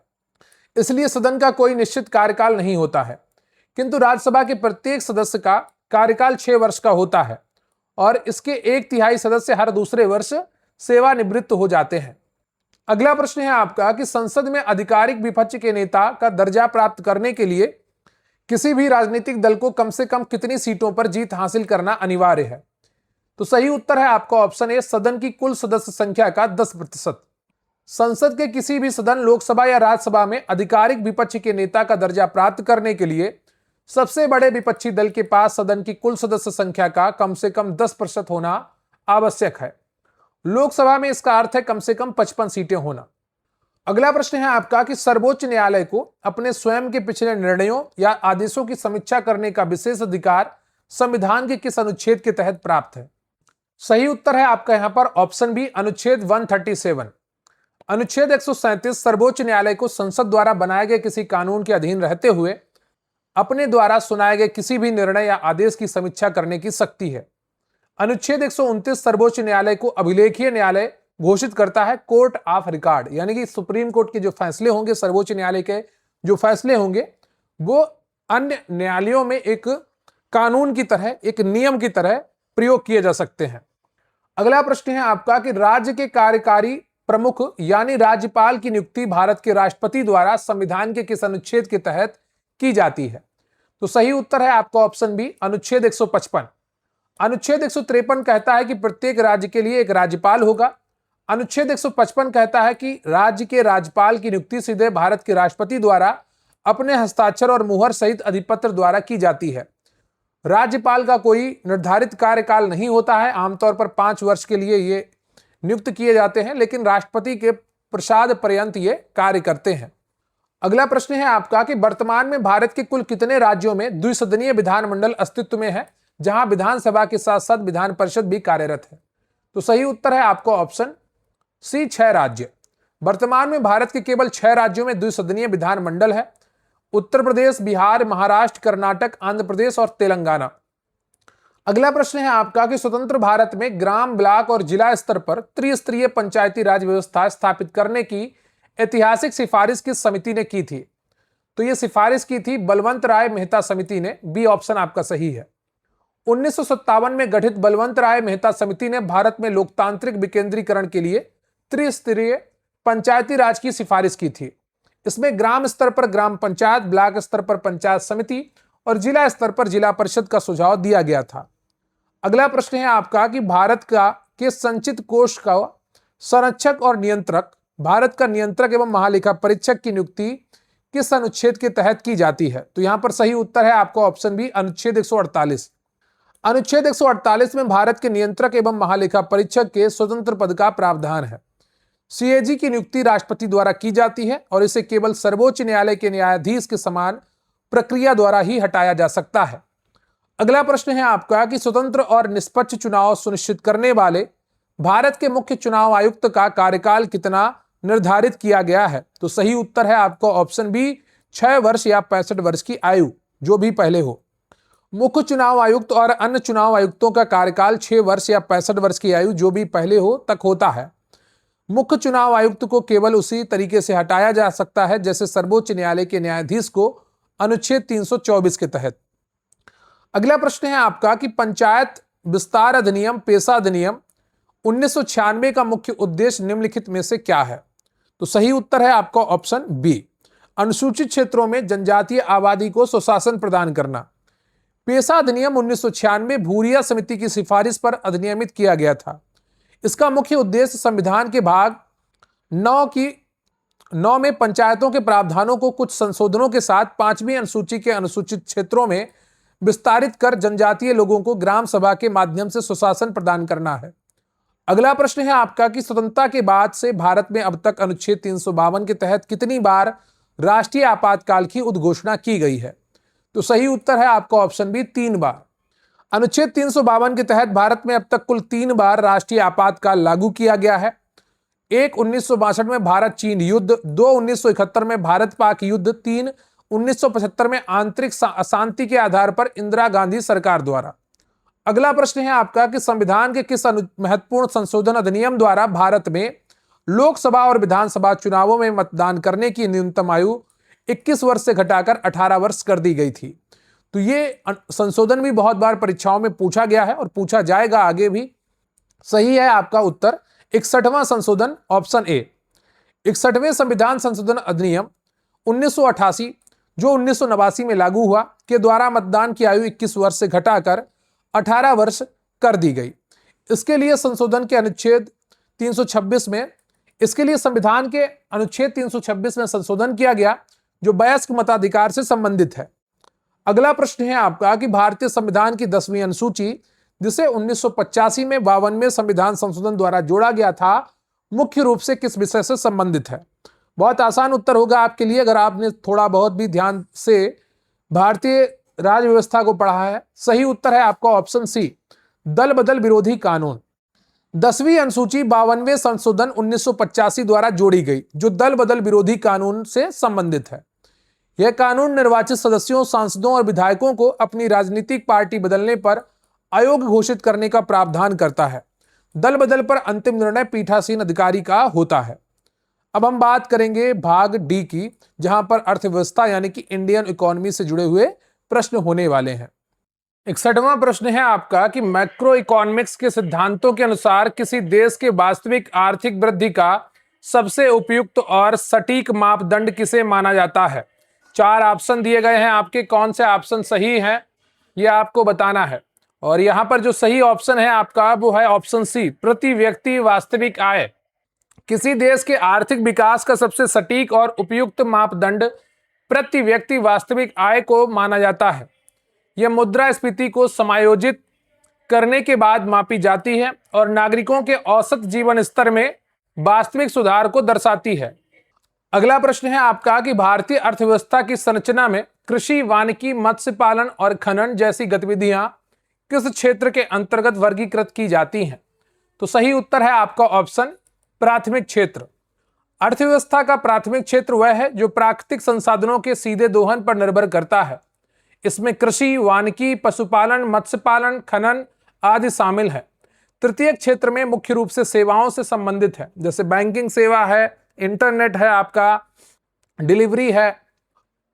इसलिए सदन का कोई निश्चित कार्यकाल नहीं होता है। किंतु राज्यसभा के प्रत्येक सदस्य का कार्यकाल 6 वर्ष का होता है और इसके 1/3 सदस्य हर दूसरे वर्ष सेवानिवृत्त हो जाते हैं। अगला प्रश्न है आपका कि संसद में आधिकारिक विपक्ष के नेता का दर्जा प्राप्त करने के लिए किसी भी राजनीतिक दल को कम से कम कितनी सीटों पर जीत हासिल करना अनिवार्य है? तो सही उत्तर है आपका ऑप्शन ए, सदन की कुल सदस्य संख्या का 10%। संसद के किसी भी सदन, लोकसभा या राज्यसभा में आधिकारिक विपक्ष के नेता का दर्जा प्राप्त करने के लिए सबसे बड़े विपक्षी दल के पास सदन की कुल सदस्य संख्या का कम से कम 10% होना आवश्यक है। लोकसभा में इसका अर्थ है कम से कम 55 सीटें होना। अगला प्रश्न है आपका कि सर्वोच्च न्यायालय को अपने स्वयं के पिछले निर्णयों या आदेशों की समीक्षा करने का विशेष अधिकार संविधान के किस अनुच्छेद के तहत प्राप्त है? सही उत्तर है आपका यहां पर ऑप्शन बी, अनुच्छेद 137। अनुच्छेद 137 सर्वोच्च न्यायालय को संसद द्वारा बनाए गए किसी कानून के अधीन रहते हुए अपने द्वारा सुनाए गए किसी भी निर्णय या आदेश की समीक्षा करने की शक्ति है। अनुच्छेद 129 सर्वोच्च न्यायालय को अभिलेखीय न्यायालय घोषित करता है, कोर्ट ऑफ रिकॉर्ड, यानी कि सुप्रीम कोर्ट के जो फैसले होंगे, सर्वोच्च न्यायालय के जो फैसले होंगे, वो अन्य न्यायालयों में एक कानून की तरह, एक नियम की तरह प्रयोग किए जा सकते हैं। अगला प्रश्न है आपका कि राज्य के कार्यकारी प्रमुख यानी राज्यपाल की नियुक्ति भारत के राष्ट्रपति द्वारा संविधान के किस अनुच्छेद के तहत की जाती है? तो सही उत्तर है आपका ऑप्शन बी, अनुच्छेद 155। अनुच्छेद 153 कहता है कि प्रत्येक राज्य के लिए एक राज्यपाल होगा। अनुच्छेद 155 कहता है कि राज्य के राज्यपाल की नियुक्ति सीधे भारत के राष्ट्रपति द्वारा अपने हस्ताक्षर और मुहर सहित अधिपत्र द्वारा की जाती है। राज्यपाल का कोई निर्धारित कार्यकाल नहीं होता है, आमतौर पर 5 वर्ष के लिए ये नियुक्त किए जाते हैं, लेकिन राष्ट्रपति के प्रसाद पर्यंत ये कार्य करते हैं। अगला प्रश्न है आपका कि वर्तमान में भारत के कुल कितने राज्यों में द्विसदनीय विधानमंडल अस्तित्व में है, जहां विधानसभा के साथ साथ विधान परिषद भी कार्यरत है? तो सही उत्तर है आपका ऑप्शन सी, 6 राज्य। वर्तमान में भारत के केवल 6 राज्यों में द्विसदनीय विधानमंडल है। उत्तर प्रदेश, बिहार, महाराष्ट्र, कर्नाटक, आंध्र प्रदेश और तेलंगाना। अगला प्रश्न है आपका कि स्वतंत्र भारत में ग्राम, ब्लॉक और जिला स्तर पर त्रिस्तरीय पंचायती राज व्यवस्था स्थापित करने की ऐतिहासिक सिफारिश किस समिति ने की थी? तो यह सिफारिश की थी बलवंत राय मेहता समिति ने। बी ऑप्शन आपका सही है। 1957 में गठित बलवंत राय मेहता समिति ने भारत में लोकतांत्रिक विकेंद्रीकरण के लिए त्रिस्तरीय पंचायती राज की सिफारिश की थी। इसमें ग्राम स्तर पर ग्राम पंचायत, ब्लॉक स्तर पर पंचायत समिति और जिला स्तर पर जिला परिषद का सुझाव दिया गया था। अगला प्रश्न है आपका कि भारत के संचित कोष का संरक्षक और नियंत्रक, भारत का नियंत्रक एवं महालेखा परीक्षक की नियुक्ति किस अनुच्छेद के तहत की जाती है? तो यहां पर सही उत्तर है आपका ऑप्शन बी, अनुच्छेद 148। अनुच्छेद 148 में भारत के नियंत्रक एवं महालेखा परीक्षक के स्वतंत्र पद का प्रावधान है। सीएजी की नियुक्ति राष्ट्रपति द्वारा की जाती है और इसे केवल सर्वोच्च न्यायालय के न्यायाधीश के समान प्रक्रिया द्वारा ही हटाया जा सकता है। अगला प्रश्न है आपका कि स्वतंत्र और निष्पक्ष चुनाव सुनिश्चित करने वाले भारत के मुख्य चुनाव आयुक्त का कार्यकाल कितना निर्धारित किया गया है? तो सही उत्तर है आपका ऑप्शन बी, 6 वर्ष या 65 वर्ष की आयु, जो भी पहले हो। मुख्य चुनाव आयुक्त और अन्य चुनाव आयुक्तों का कार्यकाल 6 वर्ष या 65 वर्ष की आयु, जो भी पहले हो, तक होता है। मुख्य चुनाव आयुक्त को केवल उसी तरीके से हटाया जा सकता है जैसे सर्वोच्च न्यायालय के न्यायाधीश को अनुच्छेद 324 के तहत। अगला प्रश्न है आपका कि पंचायत विस्तार अधिनियम, पेशा अधिनियम 1996 का मुख्य उद्देश्य निम्नलिखित में से क्या है? तो सही उत्तर है आपका ऑप्शन बी, अनुसूचित क्षेत्रों में जनजातीय आबादी को स्वशासन प्रदान करना। पेशा अधिनियम 1996 भूरिया समिति की सिफारिश पर अधिनियमित किया गया था। इसका मुख्य उद्देश्य संविधान के भाग 9 में पंचायतों के प्रावधानों को कुछ संशोधनों के साथ 5वीं अनुसूची के अनुसूचित क्षेत्रों में विस्तारित कर जनजातीय लोगों को ग्राम सभा के माध्यम से स्वशासन प्रदान करना है। अगला प्रश्न है आपका कि स्वतंत्रता के बाद से भारत में अब तक अनुच्छेद 352 के तहत कितनी बार राष्ट्रीय आपातकाल की उद्घोषणा की गई है? तो सही उत्तर है आपका ऑप्शन बी, 3 बार। अनुच्छेद 352 के तहत भारत में अब तक कुल 3 बार राष्ट्रीय आपातकाल लागू किया गया है। 1 1962 में भारत चीन युद्ध, 2 1971 में भारत पाक युद्ध, 3 1975 में आंतरिक अशांति के आधार पर इंदिरा गांधी सरकार द्वारा। अगला प्रश्न है आपका कि संविधान के किस महत्वपूर्ण संशोधन अधिनियम द्वारा भारत में लोकसभा और विधानसभा चुनावों में मतदान करने की न्यूनतम आयु 21 वर्ष से घटाकर 18 वर्ष कर दी गई थी? तो ये संशोधन भी बहुत बार परीक्षाओं में पूछा गया है और पूछा जाएगा आगे भी। सही है आपका उत्तर 61वां संशोधन, ऑप्शन ए। 61वें संविधान संशोधन अधिनियम 1988 जो 1989 में लागू हुआ के द्वारा मतदान की आयु 21 वर्ष से घटाकर 18 वर्ष कर दी गई। इसके लिए संशोधन के अनुच्छेद 326 में इसके लिए संविधान के अनुच्छेद 326 में संशोधन किया गया जो वयस्क मताधिकार से संबंधित है। अगला प्रश्न है आपका कि भारतीय संविधान की 10वीं अनुसूची जिसे 1985 में 52वें संविधान संशोधन द्वारा जोड़ा गया था, मुख्य रूप से किस विषय से संबंधित है? बहुत आसान उत्तर होगा आपके लिए अगर आपने थोड़ा बहुत भी ध्यान से भारतीय राज्य व्यवस्था को पढ़ा है। सही उत्तर है आपका ऑप्शन सी, दल बदल विरोधी कानून। 10वीं अनुसूची 52वें संशोधन 1985 द्वारा जोड़ी गई जो दल बदल विरोधी कानून से संबंधित है। यह कानून निर्वाचित सदस्यों, सांसदों और विधायकों को अपनी राजनीतिक पार्टी बदलने पर अयोग्य घोषित करने का प्रावधान करता है। दल बदल पर अंतिम निर्णय पीठासीन अधिकारी का होता है। अब हम बात करेंगे भाग डी की, जहां पर अर्थव्यवस्था यानी कि इंडियन इकोनॉमी से जुड़े हुए प्रश्न होने वाले हैं। 61वां प्रश्न है आपका कि मैक्रो इकोनॉमिक्स के सिद्धांतों के अनुसार किसी देश के वास्तविक आर्थिक वृद्धि का सबसे उपयुक्त और सटीक मापदंड किसे माना जाता है? 4 ऑप्शन दिए गए हैं आपके, कौन से ऑप्शन सही हैं यह आपको बताना है। और यहां पर जो सही ऑप्शन है आपका वो है ऑप्शन सी, प्रति व्यक्ति वास्तविक आय। किसी देश के आर्थिक विकास का सबसे सटीक और उपयुक्त मापदंड प्रति व्यक्ति वास्तविक आय को माना जाता है। यह मुद्रास्फीति को समायोजित करने के बाद मापी जाती है और नागरिकों के औसत जीवन स्तर में वास्तविक सुधार को दर्शाती है। अगला प्रश्न है आपका कि भारतीय अर्थव्यवस्था की संरचना में कृषि, वानिकी, मत्स्य पालन और खनन जैसी गतिविधियां किस क्षेत्र के अंतर्गत वर्गीकृत की जाती हैं? तो सही उत्तर है आपका ऑप्शन प्राथमिक क्षेत्र। अर्थव्यवस्था का प्राथमिक क्षेत्र वह है जो प्राकृतिक संसाधनों के सीधे दोहन पर निर्भर करता है। इसमें कृषि, वानिकी, पशुपालन, मत्स्य पालन, खनन आदि शामिल है। तृतीय क्षेत्र में मुख्य रूप से सेवाओं से संबंधित है, जैसे बैंकिंग सेवा है, इंटरनेट है, आपका डिलीवरी है।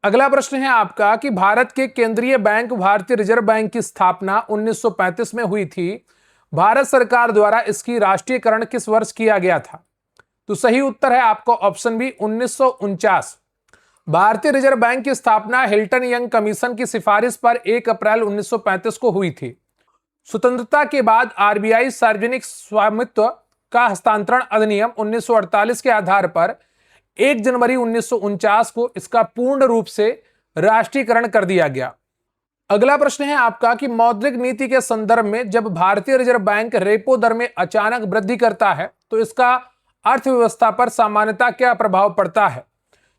अगला प्रश्न है आपका कि भारत के केंद्रीय बैंक भारतीय रिजर्व बैंक की स्थापना 1935 में हुई थी। भारत सरकार द्वारा इसकी राष्ट्रीयकरण किस वर्ष किया गया था? तो सही उत्तर है आपका ऑप्शन बी 1949। भारतीय रिजर्व बैंक की स्थापना हिल्टन यंग कमीशन की सिफारिश पर 1 अप्रैल 1935 को हुई थी। स्वतंत्रता के बाद आरबीआई सार्वजनिक स्वामित्व का हस्तांतरण अधिनियम 1948 के आधार पर 1 जनवरी 1949 को इसका पूर्ण रूप से राष्ट्रीयकरण कर दिया गया। अगला प्रश्न है आपका कि मौद्रिक नीति के संदर्भ में जब भारतीय रिजर्व बैंक रेपो दर में अचानक वृद्धि करता है तो इसका अर्थव्यवस्था पर सामान्यतः क्या प्रभाव पड़ता है?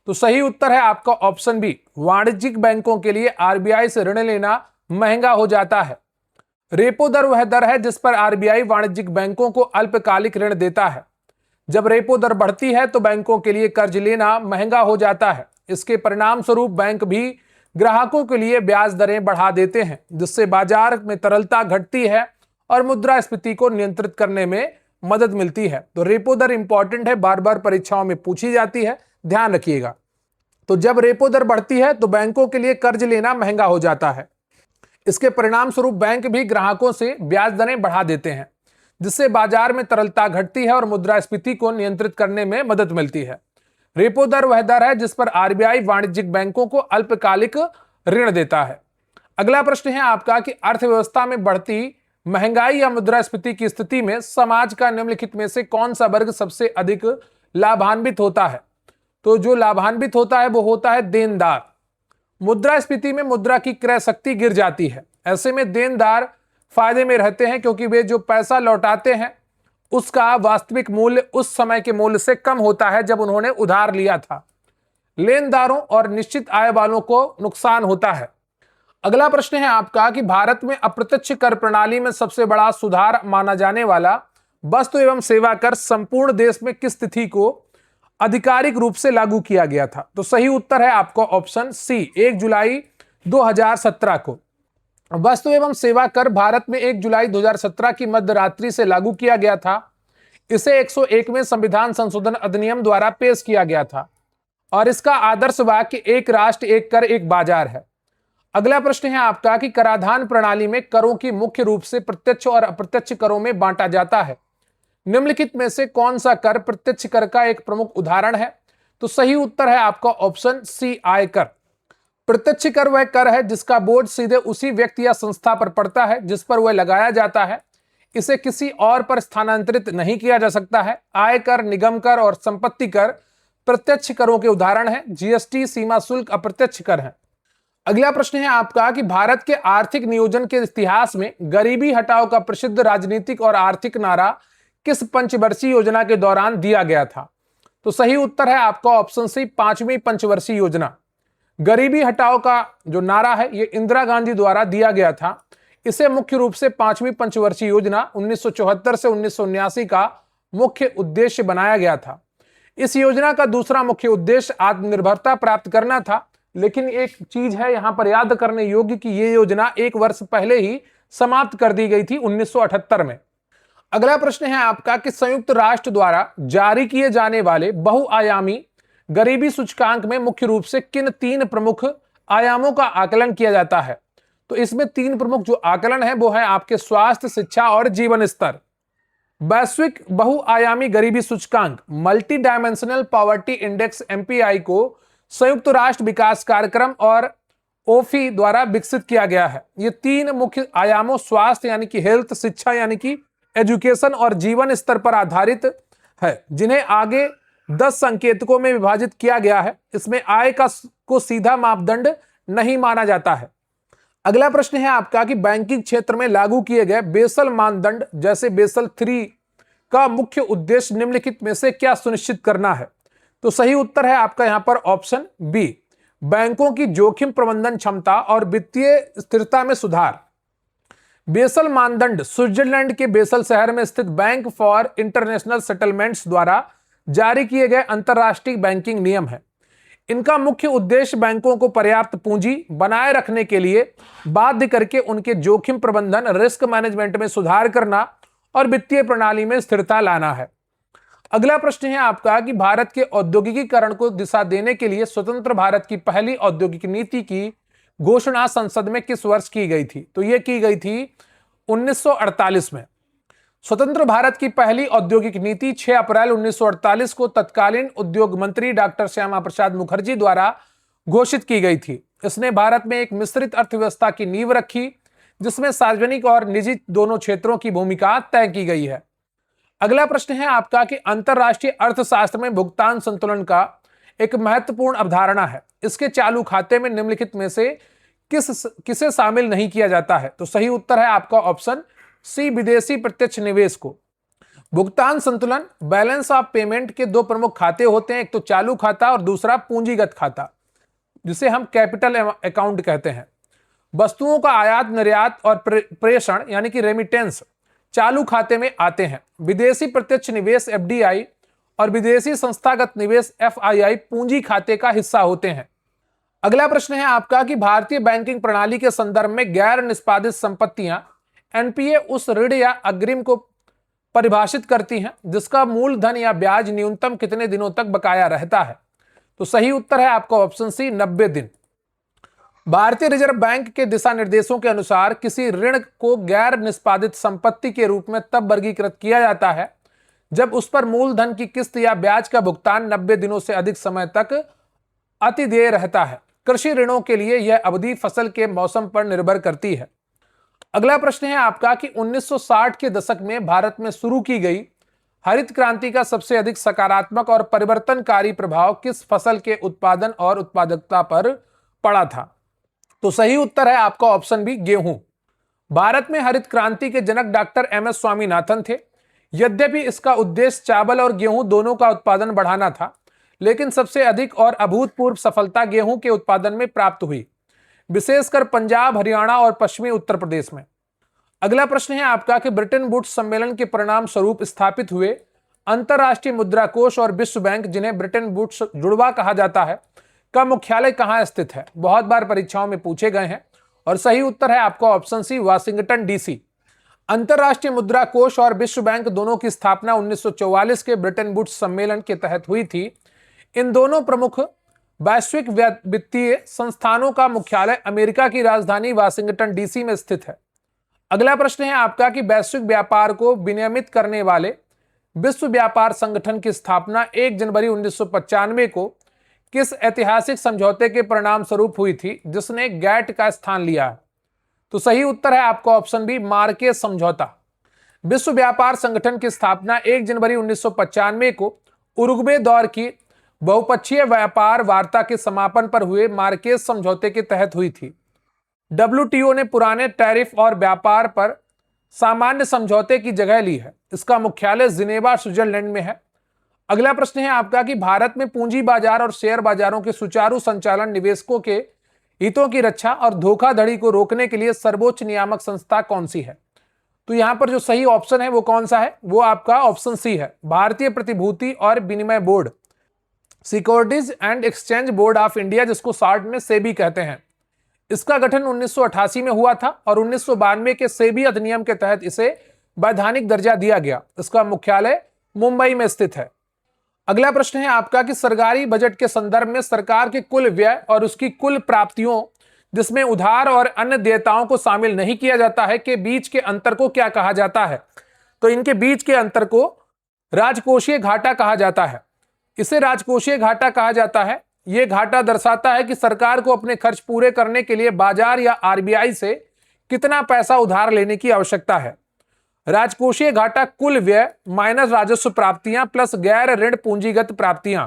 तो सही उत्तर है आपका ऑप्शन बी, वाणिज्यिक बैंकों के लिए आरबीआई से ऋण लेना महंगा हो जाता है। रेपो दर वह दर है जिस पर आरबीआई वाणिज्यिक बैंकों को अल्पकालिक ऋण देता है। जब रेपो दर बढ़ती है तो बैंकों के लिए कर्ज लेना महंगा हो जाता है। इसके परिणाम स्वरूप बैंक भी ग्राहकों के लिए ब्याज दरें बढ़ा देते हैं, जिससे बाजार में तरलता घटती है और मुद्रास्फीति को नियंत्रित करने में मदद मिलती है। तो रेपो दर इंपॉर्टेंट है, बार बार परीक्षाओं में पूछी जाती है, ध्यान रखिएगा। तो जब रेपो दर बढ़ती है तो बैंकों के लिए कर्ज लेना महंगा हो जाता है। इसके परिणाम स्वरूप बैंक भी ग्राहकों से ब्याज दरें बढ़ा देते हैं, जिससे बाजार में तरलता घटती है और मुद्रास्फीति को नियंत्रित करने में मदद मिलती है। रेपो दर वह दर है जिस पर आरबीआई वाणिज्यिक बैंकों को अल्पकालिक ऋण देता है। अगला प्रश्न है आपका कि अर्थव्यवस्था में बढ़ती महंगाई या मुद्रास्फीति की स्थिति में समाज का निम्नलिखित में से कौन सा वर्ग सबसे अधिक लाभान्वित होता है? तो जो लाभान्वित होता है वो होता है देनदार। मुद्रास्फीति में मुद्रा की क्रय शक्ति गिर जाती है, ऐसे में देनदार फायदे में रहते हैं क्योंकि वे जो पैसा लौटाते हैं उसका वास्तविक मूल्य उस समय के मूल्य से कम होता है जब उन्होंने उधार लिया था। लेनदारों और निश्चित आय वालों को नुकसान होता है। अगला प्रश्न है आपका कि भारत में अप्रत्यक्ष कर प्रणाली में सबसे बड़ा सुधार माना जाने वाला वस्तु एवं सेवा कर संपूर्ण देश में किस तिथि को आधिकारिक रूप से लागू किया गया था? तो सही उत्तर है आपका ऑप्शन सी, 1 जुलाई 2017 को। वस्तु एवं सेवा कर भारत में 1 जुलाई 2017 की मध्यरात्रि से लागू किया गया था। इसे 101वें संविधान संशोधन अधिनियम द्वारा पेश किया गया था और इसका आदर्श वाक्य एक राष्ट्र एक कर एक बाजार है। अगला प्रश्न है आपका कि कराधान प्रणाली में करों की मुख्य रूप से प्रत्यक्ष और अप्रत्यक्ष करों में बांटा जाता है। निम्नलिखित में से कौन सा कर प्रत्यक्ष कर का एक प्रमुख उदाहरण है? तो सही उत्तर है आपका ऑप्शन सी, आयकर। प्रत्यक्ष कर वह कर है जिसका बोझ सीधे उसी व्यक्ति या संस्था पर पड़ता है जिस पर वह लगाया जाता है। इसे किसी और पर स्थानांतरित नहीं किया जा सकता है। आयकर, निगम कर और संपत्ति कर प्रत्यक्ष करों के उदाहरण हैं। जीएसटी, सीमा शुल्क अप्रत्यक्ष कर हैं। अगला प्रश्न है आपका कि भारत के आर्थिक नियोजन के इतिहास में गरीबी हटाओ का प्रसिद्ध राजनीतिक और आर्थिक नारा किस पंचवर्षीय योजना के दौरान दिया गया था? तो सही उत्तर है आपका ऑप्शन सी, 5वीं पंचवर्षीय योजना। गरीबी हटाओ का जो नारा है ये इंदिरा गांधी द्वारा दिया गया था। इसे मुख्य रूप से 5वीं पंचवर्षीय योजना 1974 से 1979 का मुख्य उद्देश्य बनाया गया था। इस योजना का दूसरा मुख्य उद्देश्य आत्मनिर्भरता प्राप्त करना था, लेकिन एक चीज है यहां पर याद करने योग्य कि यह योजना 1 वर्ष पहले ही समाप्त कर दी गई थी 1978 में। अगला प्रश्न है आपका कि संयुक्त राष्ट्र द्वारा जारी किए जाने वाले बहुआयामी गरीबी सूचकांक में मुख्य रूप से किन 3 प्रमुख आयामों का आकलन किया जाता है? तो इसमें 3 प्रमुख जो आकलन है वो है आपके स्वास्थ्य, शिक्षा और जीवन स्तर। वैश्विक बहुआयामी गरीबी सूचकांक multi dimensional poverty index MPI को संयुक्त राष्ट्र विकास कार्यक्रम और ओफी द्वारा विकसित किया गया है। ये 3 मुख्य आयामों स्वास्थ्य यानी कि हेल्थ, शिक्षा यानी कि एजुकेशन और जीवन स्तर पर आधारित है, जिन्हें आगे 10 संकेतकों में विभाजित किया गया है। इसमें आय को सीधा मापदंड नहीं माना जाता है। अगला प्रश्न है आपका कि बैंकिंग क्षेत्र में लागू किए गए बेसल मानदंड जैसे बेसल 3 का मुख्य उद्देश्य निम्नलिखित में से क्या सुनिश्चित करना है? तो सही उत्तर है आपका यहां पर ऑप्शन बी, बैंकों की जोखिम प्रबंधन क्षमता और वित्तीय स्थिरता में सुधार। बेसल मानदंड स्विट्जरलैंड के बेसल शहर में स्थित बैंक फॉर इंटरनेशनल सेटलमेंट्स द्वारा जारी किए गए अंतरराष्ट्रीय बैंकिंग नियम है। इनका मुख्य उद्देश्य बैंकों को पर्याप्त पूंजी बनाए रखने के लिए बाध्य करके उनके जोखिम प्रबंधन रिस्क मैनेजमेंट में सुधार करना और वित्तीय प्रणाली में स्थिरता लाना है। अगला प्रश्न है आपका कि भारत के औद्योगिकीकरण को दिशा देने के लिए स्वतंत्र भारत की पहली औद्योगिक नीति की घोषणा संसद में किस वर्ष की गई थी? तो यह की गई थी 1948 में। स्वतंत्र भारत की पहली औद्योगिक नीति 6 अप्रैल 1948 को तत्कालीन उद्योग मंत्री डॉक्टर श्यामा प्रसाद मुखर्जी द्वारा घोषित की गई थी। इसने भारत में एक मिश्रित अर्थव्यवस्था की नींव रखी, जिसमें सार्वजनिक और निजी दोनों क्षेत्रों की भूमिका तय की गई है। अगला प्रश्न है आपका कि अंतरराष्ट्रीय अर्थशास्त्र में भुगतान संतुलन का एक महत्वपूर्ण अवधारणा है। इसके चालू खाते में निम्नलिखित में से किसे शामिल नहीं किया जाता है? तो सही उत्तर है आपका ऑप्शन सी, विदेशी प्रत्यक्ष निवेश को। भुगतान संतुलन बैलेंस ऑफ पेमेंट के दो प्रमुख खाते होते हैं, एक तो चालू खाता और दूसरा पूंजीगत खाता, जिसे हम कैपिटल अकाउंट कहते हैं। वस्तुओं का आयात निर्यात और प्रेषण यानी कि रेमिटेंस चालू खाते में आते हैं। विदेशी प्रत्यक्ष निवेश एफडीआई और विदेशी संस्थागत निवेश एफआईआई पूंजी खाते का हिस्सा होते हैं। अगला प्रश्न है आपका कि भारतीय बैंकिंग प्रणाली के संदर्भ में गैर निष्पादित संपत्तियां एनपीए उस ऋण या अग्रिम को परिभाषित करती हैं जिसका मूलधन या ब्याज न्यूनतम कितने दिनों तक बकाया रहता है? तो सही उत्तर है आपका ऑप्शन सी, 90 दिन। भारतीय रिजर्व बैंक के दिशा निर्देशों के अनुसार किसी ऋण को गैर निष्पादित संपत्ति के रूप में तब वर्गीकृत किया जाता है जब उस पर मूलधन की किस्त या ब्याज का भुगतान 90 दिनों से अधिक समय तक अतिदेय रहता है। कृषि ऋणों के लिए यह अवधि फसल के मौसम पर निर्भर करती है। अगला प्रश्न है आपका कि 1960 के दशक में भारत में शुरू की गई हरित क्रांति का सबसे अधिक सकारात्मक और परिवर्तनकारी प्रभाव किस फसल के उत्पादन और उत्पादकता पर पड़ा था? तो सही उत्तर है आपका ऑप्शन बी, गेहूं। भारत में हरित क्रांति के जनक डॉक्टर एमएस स्वामीनाथन थे। यद्यपि इसका उद्देश्य चावल और गेहूं दोनों का उत्पादन बढ़ाना था, लेकिन सबसे अधिक और अभूतपूर्व सफलता गेहूं के उत्पादन में प्राप्त हुई, विशेषकर पंजाब, हरियाणा और पश्चिमी उत्तर प्रदेश में। अगला प्रश्न है आपका कि ब्रिटेन वुड्स सम्मेलन के परिणाम स्वरूप स्थापित हुए अंतरराष्ट्रीय मुद्रा कोष और विश्व बैंक, जिन्हें ब्रिटेन वुड्स जुड़वा कहा जाता है, का मुख्यालय कहां स्थित है? बहुत बार परीक्षाओं में पूछे गए हैं और सही उत्तर है आपका ऑप्शन सी, वाशिंगटन डीसी। अंतरराष्ट्रीय मुद्रा कोष और विश्व बैंक दोनों की स्थापना 1944 के ब्रिटेन वुड्स सम्मेलन के तहत हुई थी। इन दोनों प्रमुख वैश्विक वित्तीय संस्थानों का मुख्यालय अमेरिका की राजधानी वाशिंगटन डीसी में स्थित है। अगला प्रश्न है आपका कि वैश्विक व्यापार को विनियमित करने वाले विश्व व्यापार संगठन की स्थापना 1 जनवरी 1995 को किस ऐतिहासिक समझौते के परिणाम स्वरूप हुई थी, जिसने गैट का स्थान लिया है? तो सही उत्तर है आपका ऑप्शन बी, मार्केस समझौता। विश्व व्यापार संगठन की स्थापना 1 जनवरी 1995 को उरुग्वे दौर की बहुपक्षीय व्यापार वार्ता के समापन पर हुए मार्केस समझौते के तहत हुई थी। डब्ल्यूटीओ ने पुराने टैरिफ और व्यापार पर सामान्य समझौते की जगह ली है। इसका मुख्यालय जिनेवा, स्विट्जरलैंड में है। अगला प्रश्न है आपका कि भारत में पूंजी बाजार और शेयर बाजारों के सुचारू संचालन, निवेशकों के हितों की रक्षा और धोखाधड़ी को रोकने के लिए सर्वोच्च नियामक संस्था कौन सी है? तो यहां पर जो सही ऑप्शन है वो कौन सा है? वो आपका ऑप्शन सी है, भारतीय प्रतिभूति और विनिमय board, securities and exchange board of India, जिसको शॉर्ट में सेबी कहते हैं। इसका गठन 1988 में हुआ था और 1992 के सेबी अधिनियम के तहत इसे वैधानिक दर्जा दिया गया। इसका मुख्यालय मुंबई में स्थित है। अगला प्रश्न है आपका कि सरकारी बजट के संदर्भ में सरकार के कुल व्यय और उसकी कुल प्राप्तियों, जिसमें उधार और अन्य देयताओं को शामिल नहीं किया जाता है, के बीच के अंतर को क्या कहा जाता है? तो इनके बीच के अंतर को राजकोषीय घाटा कहा जाता है। इसे राजकोषीय घाटा कहा जाता है। यह घाटा दर्शाता है कि सरकार को अपने खर्च पूरे करने के लिए बाजार या आरबीआई से कितना पैसा उधार लेने की आवश्यकता है। राजकोषीय घाटा कुल व्यय माइनस राजस्व प्राप्तियां प्लस गैर ऋण पूंजीगत प्राप्तियां।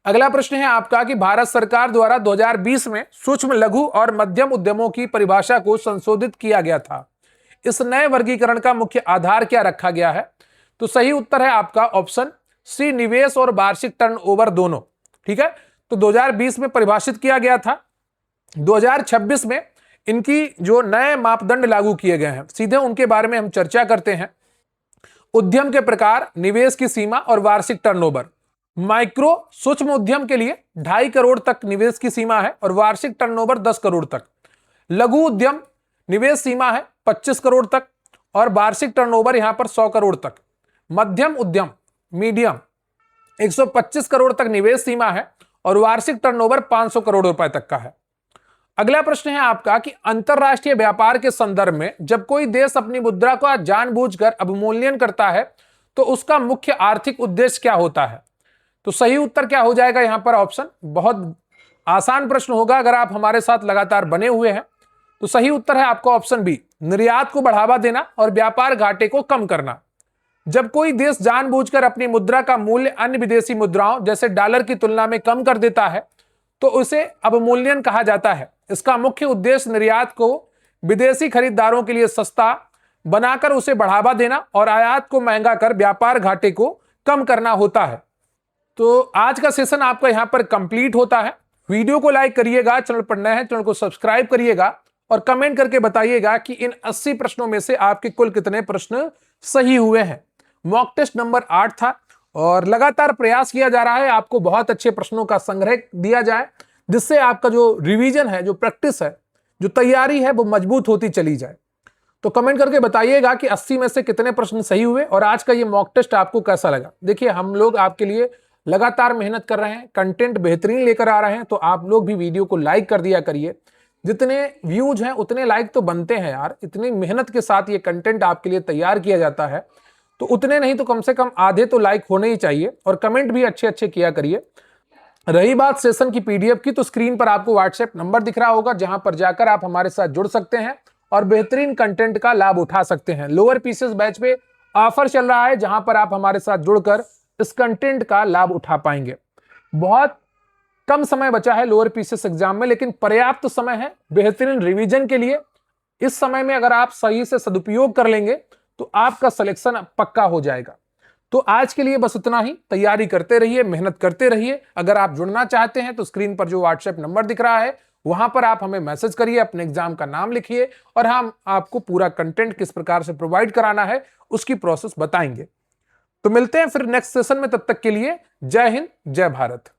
अगला प्रश्न है आपका कि भारत सरकार द्वारा 2020 में सूक्ष्म लघु और मध्यम उद्यमों की परिभाषा को संशोधित किया गया था। इस नए वर्गीकरण का मुख्य आधार क्या रखा गया है? तो सही उत्तर है आपका ऑप्शन सी, निवेश और वार्षिक टर्नओवर दोनों। ठीक है, तो 2020 में परिभाषित किया गया था। 2026 में इनकी जो नए मापदंड लागू किए गए हैं, सीधे उनके बारे में हम चर्चा करते हैं। उद्यम के प्रकार, निवेश की सीमा और वार्षिक टर्नओवर। माइक्रो सूक्ष्म उद्यम के लिए 2.5 करोड़ तक निवेश की सीमा है और वार्षिक टर्नओवर 10 करोड़ तक। लघु उद्यम निवेश सीमा है 25 करोड़ तक और वार्षिक टर्नओवर यहां पर 100 करोड़ तक। मध्यम उद्यम मीडियम 125 करोड़ तक निवेश सीमा है और वार्षिक टर्नओवर 500 करोड़ रुपए तक का है। अगला प्रश्न है आपका कि अंतरराष्ट्रीय व्यापार के संदर्भ में जब कोई देश अपनी मुद्रा का जानबूझकर अवमूल्यन करता है तो उसका मुख्य आर्थिक उद्देश्य क्या होता है? तो सही उत्तर क्या हो जाएगा यहां पर ऑप्शन? बहुत आसान प्रश्न होगा अगर आप हमारे साथ लगातार बने हुए हैं। तो सही उत्तर है आपका ऑप्शन बी, निर्यात को बढ़ावा देना और व्यापार घाटे को कम करना। जब कोई देश जानबूझकर अपनी मुद्रा का मूल्य अन्य विदेशी मुद्राओं जैसे डॉलर की तुलना में कम कर देता है तो उसे अवमूल्यन कहा जाता है। इसका मुख्य उद्देश्य निर्यात को विदेशी खरीदारों के लिए सस्ता बनाकर उसे बढ़ावा देना और आयात को महंगा कर व्यापार घाटे को कम करना होता है। तो आज का सेशन आपका यहां पर कंप्लीट होता है। वीडियो को लाइक करिएगा, चैनल पर नए हैं चैनल को सब्सक्राइब करिएगा और कमेंट करके बताइएगा कि इन 80 प्रश्नों में से आपके कुल कितने प्रश्न सही हुए हैं। मॉक टेस्ट नंबर 8 था और लगातार प्रयास किया जा रहा है आपको बहुत अच्छे प्रश्नों का संग्रह दिया जाए, जिससे आपका जो रिवीजन है, जो प्रैक्टिस है, जो तैयारी है वो मजबूत होती चली जाए। तो कमेंट करके बताइएगा कि 80 में से कितने प्रश्न सही हुए और आज का ये मॉक टेस्ट आपको कैसा लगा। देखिए, हम लोग आपके लिए लगातार मेहनत कर रहे हैं, कंटेंट बेहतरीन लेकर आ रहे हैं, तो आप लोग भी वीडियो को लाइक कर दिया करिए। जितने व्यूज हैं उतने लाइक तो बनते हैं यार, इतनी मेहनत के साथ ये कंटेंट आपके लिए तैयार किया जाता है, तो उतने नहीं तो कम से कम आधे तो लाइक होने ही चाहिए और कमेंट भी अच्छे अच्छे किया करिए। रही बात सेशन की पीडीएफ की, तो स्क्रीन पर आपको व्हाट्सएप नंबर दिख रहा होगा जहां पर जाकर आप हमारे साथ जुड़ सकते हैं और बेहतरीन कंटेंट का लाभ उठा सकते हैं। लोअर पीसेस बैच पे ऑफर चल रहा है जहां पर आप हमारे साथ जुड़कर इस कंटेंट का लाभ उठा पाएंगे। बहुत कम समय बचा है लोअर पीसेस एग्जाम में, लेकिन पर्याप्त समय है बेहतरीन रिवीजन के लिए। इस समय में अगर आप सही से सदुपयोग कर लेंगे तो आपका सिलेक्शन पक्का हो जाएगा। तो आज के लिए बस इतना ही। तैयारी करते रहिए, मेहनत करते रहिए। अगर आप जुड़ना चाहते हैं तो स्क्रीन पर जो व्हाट्सएप नंबर दिख रहा है वहां पर आप हमें मैसेज करिए, अपने एग्जाम का नाम लिखिए और हम आपको पूरा कंटेंट किस प्रकार से प्रोवाइड कराना है उसकी प्रोसेस बताएंगे। तो मिलते हैं फिर नेक्स्ट सेशन में, तब तक के लिए जय हिंद, जय भारत।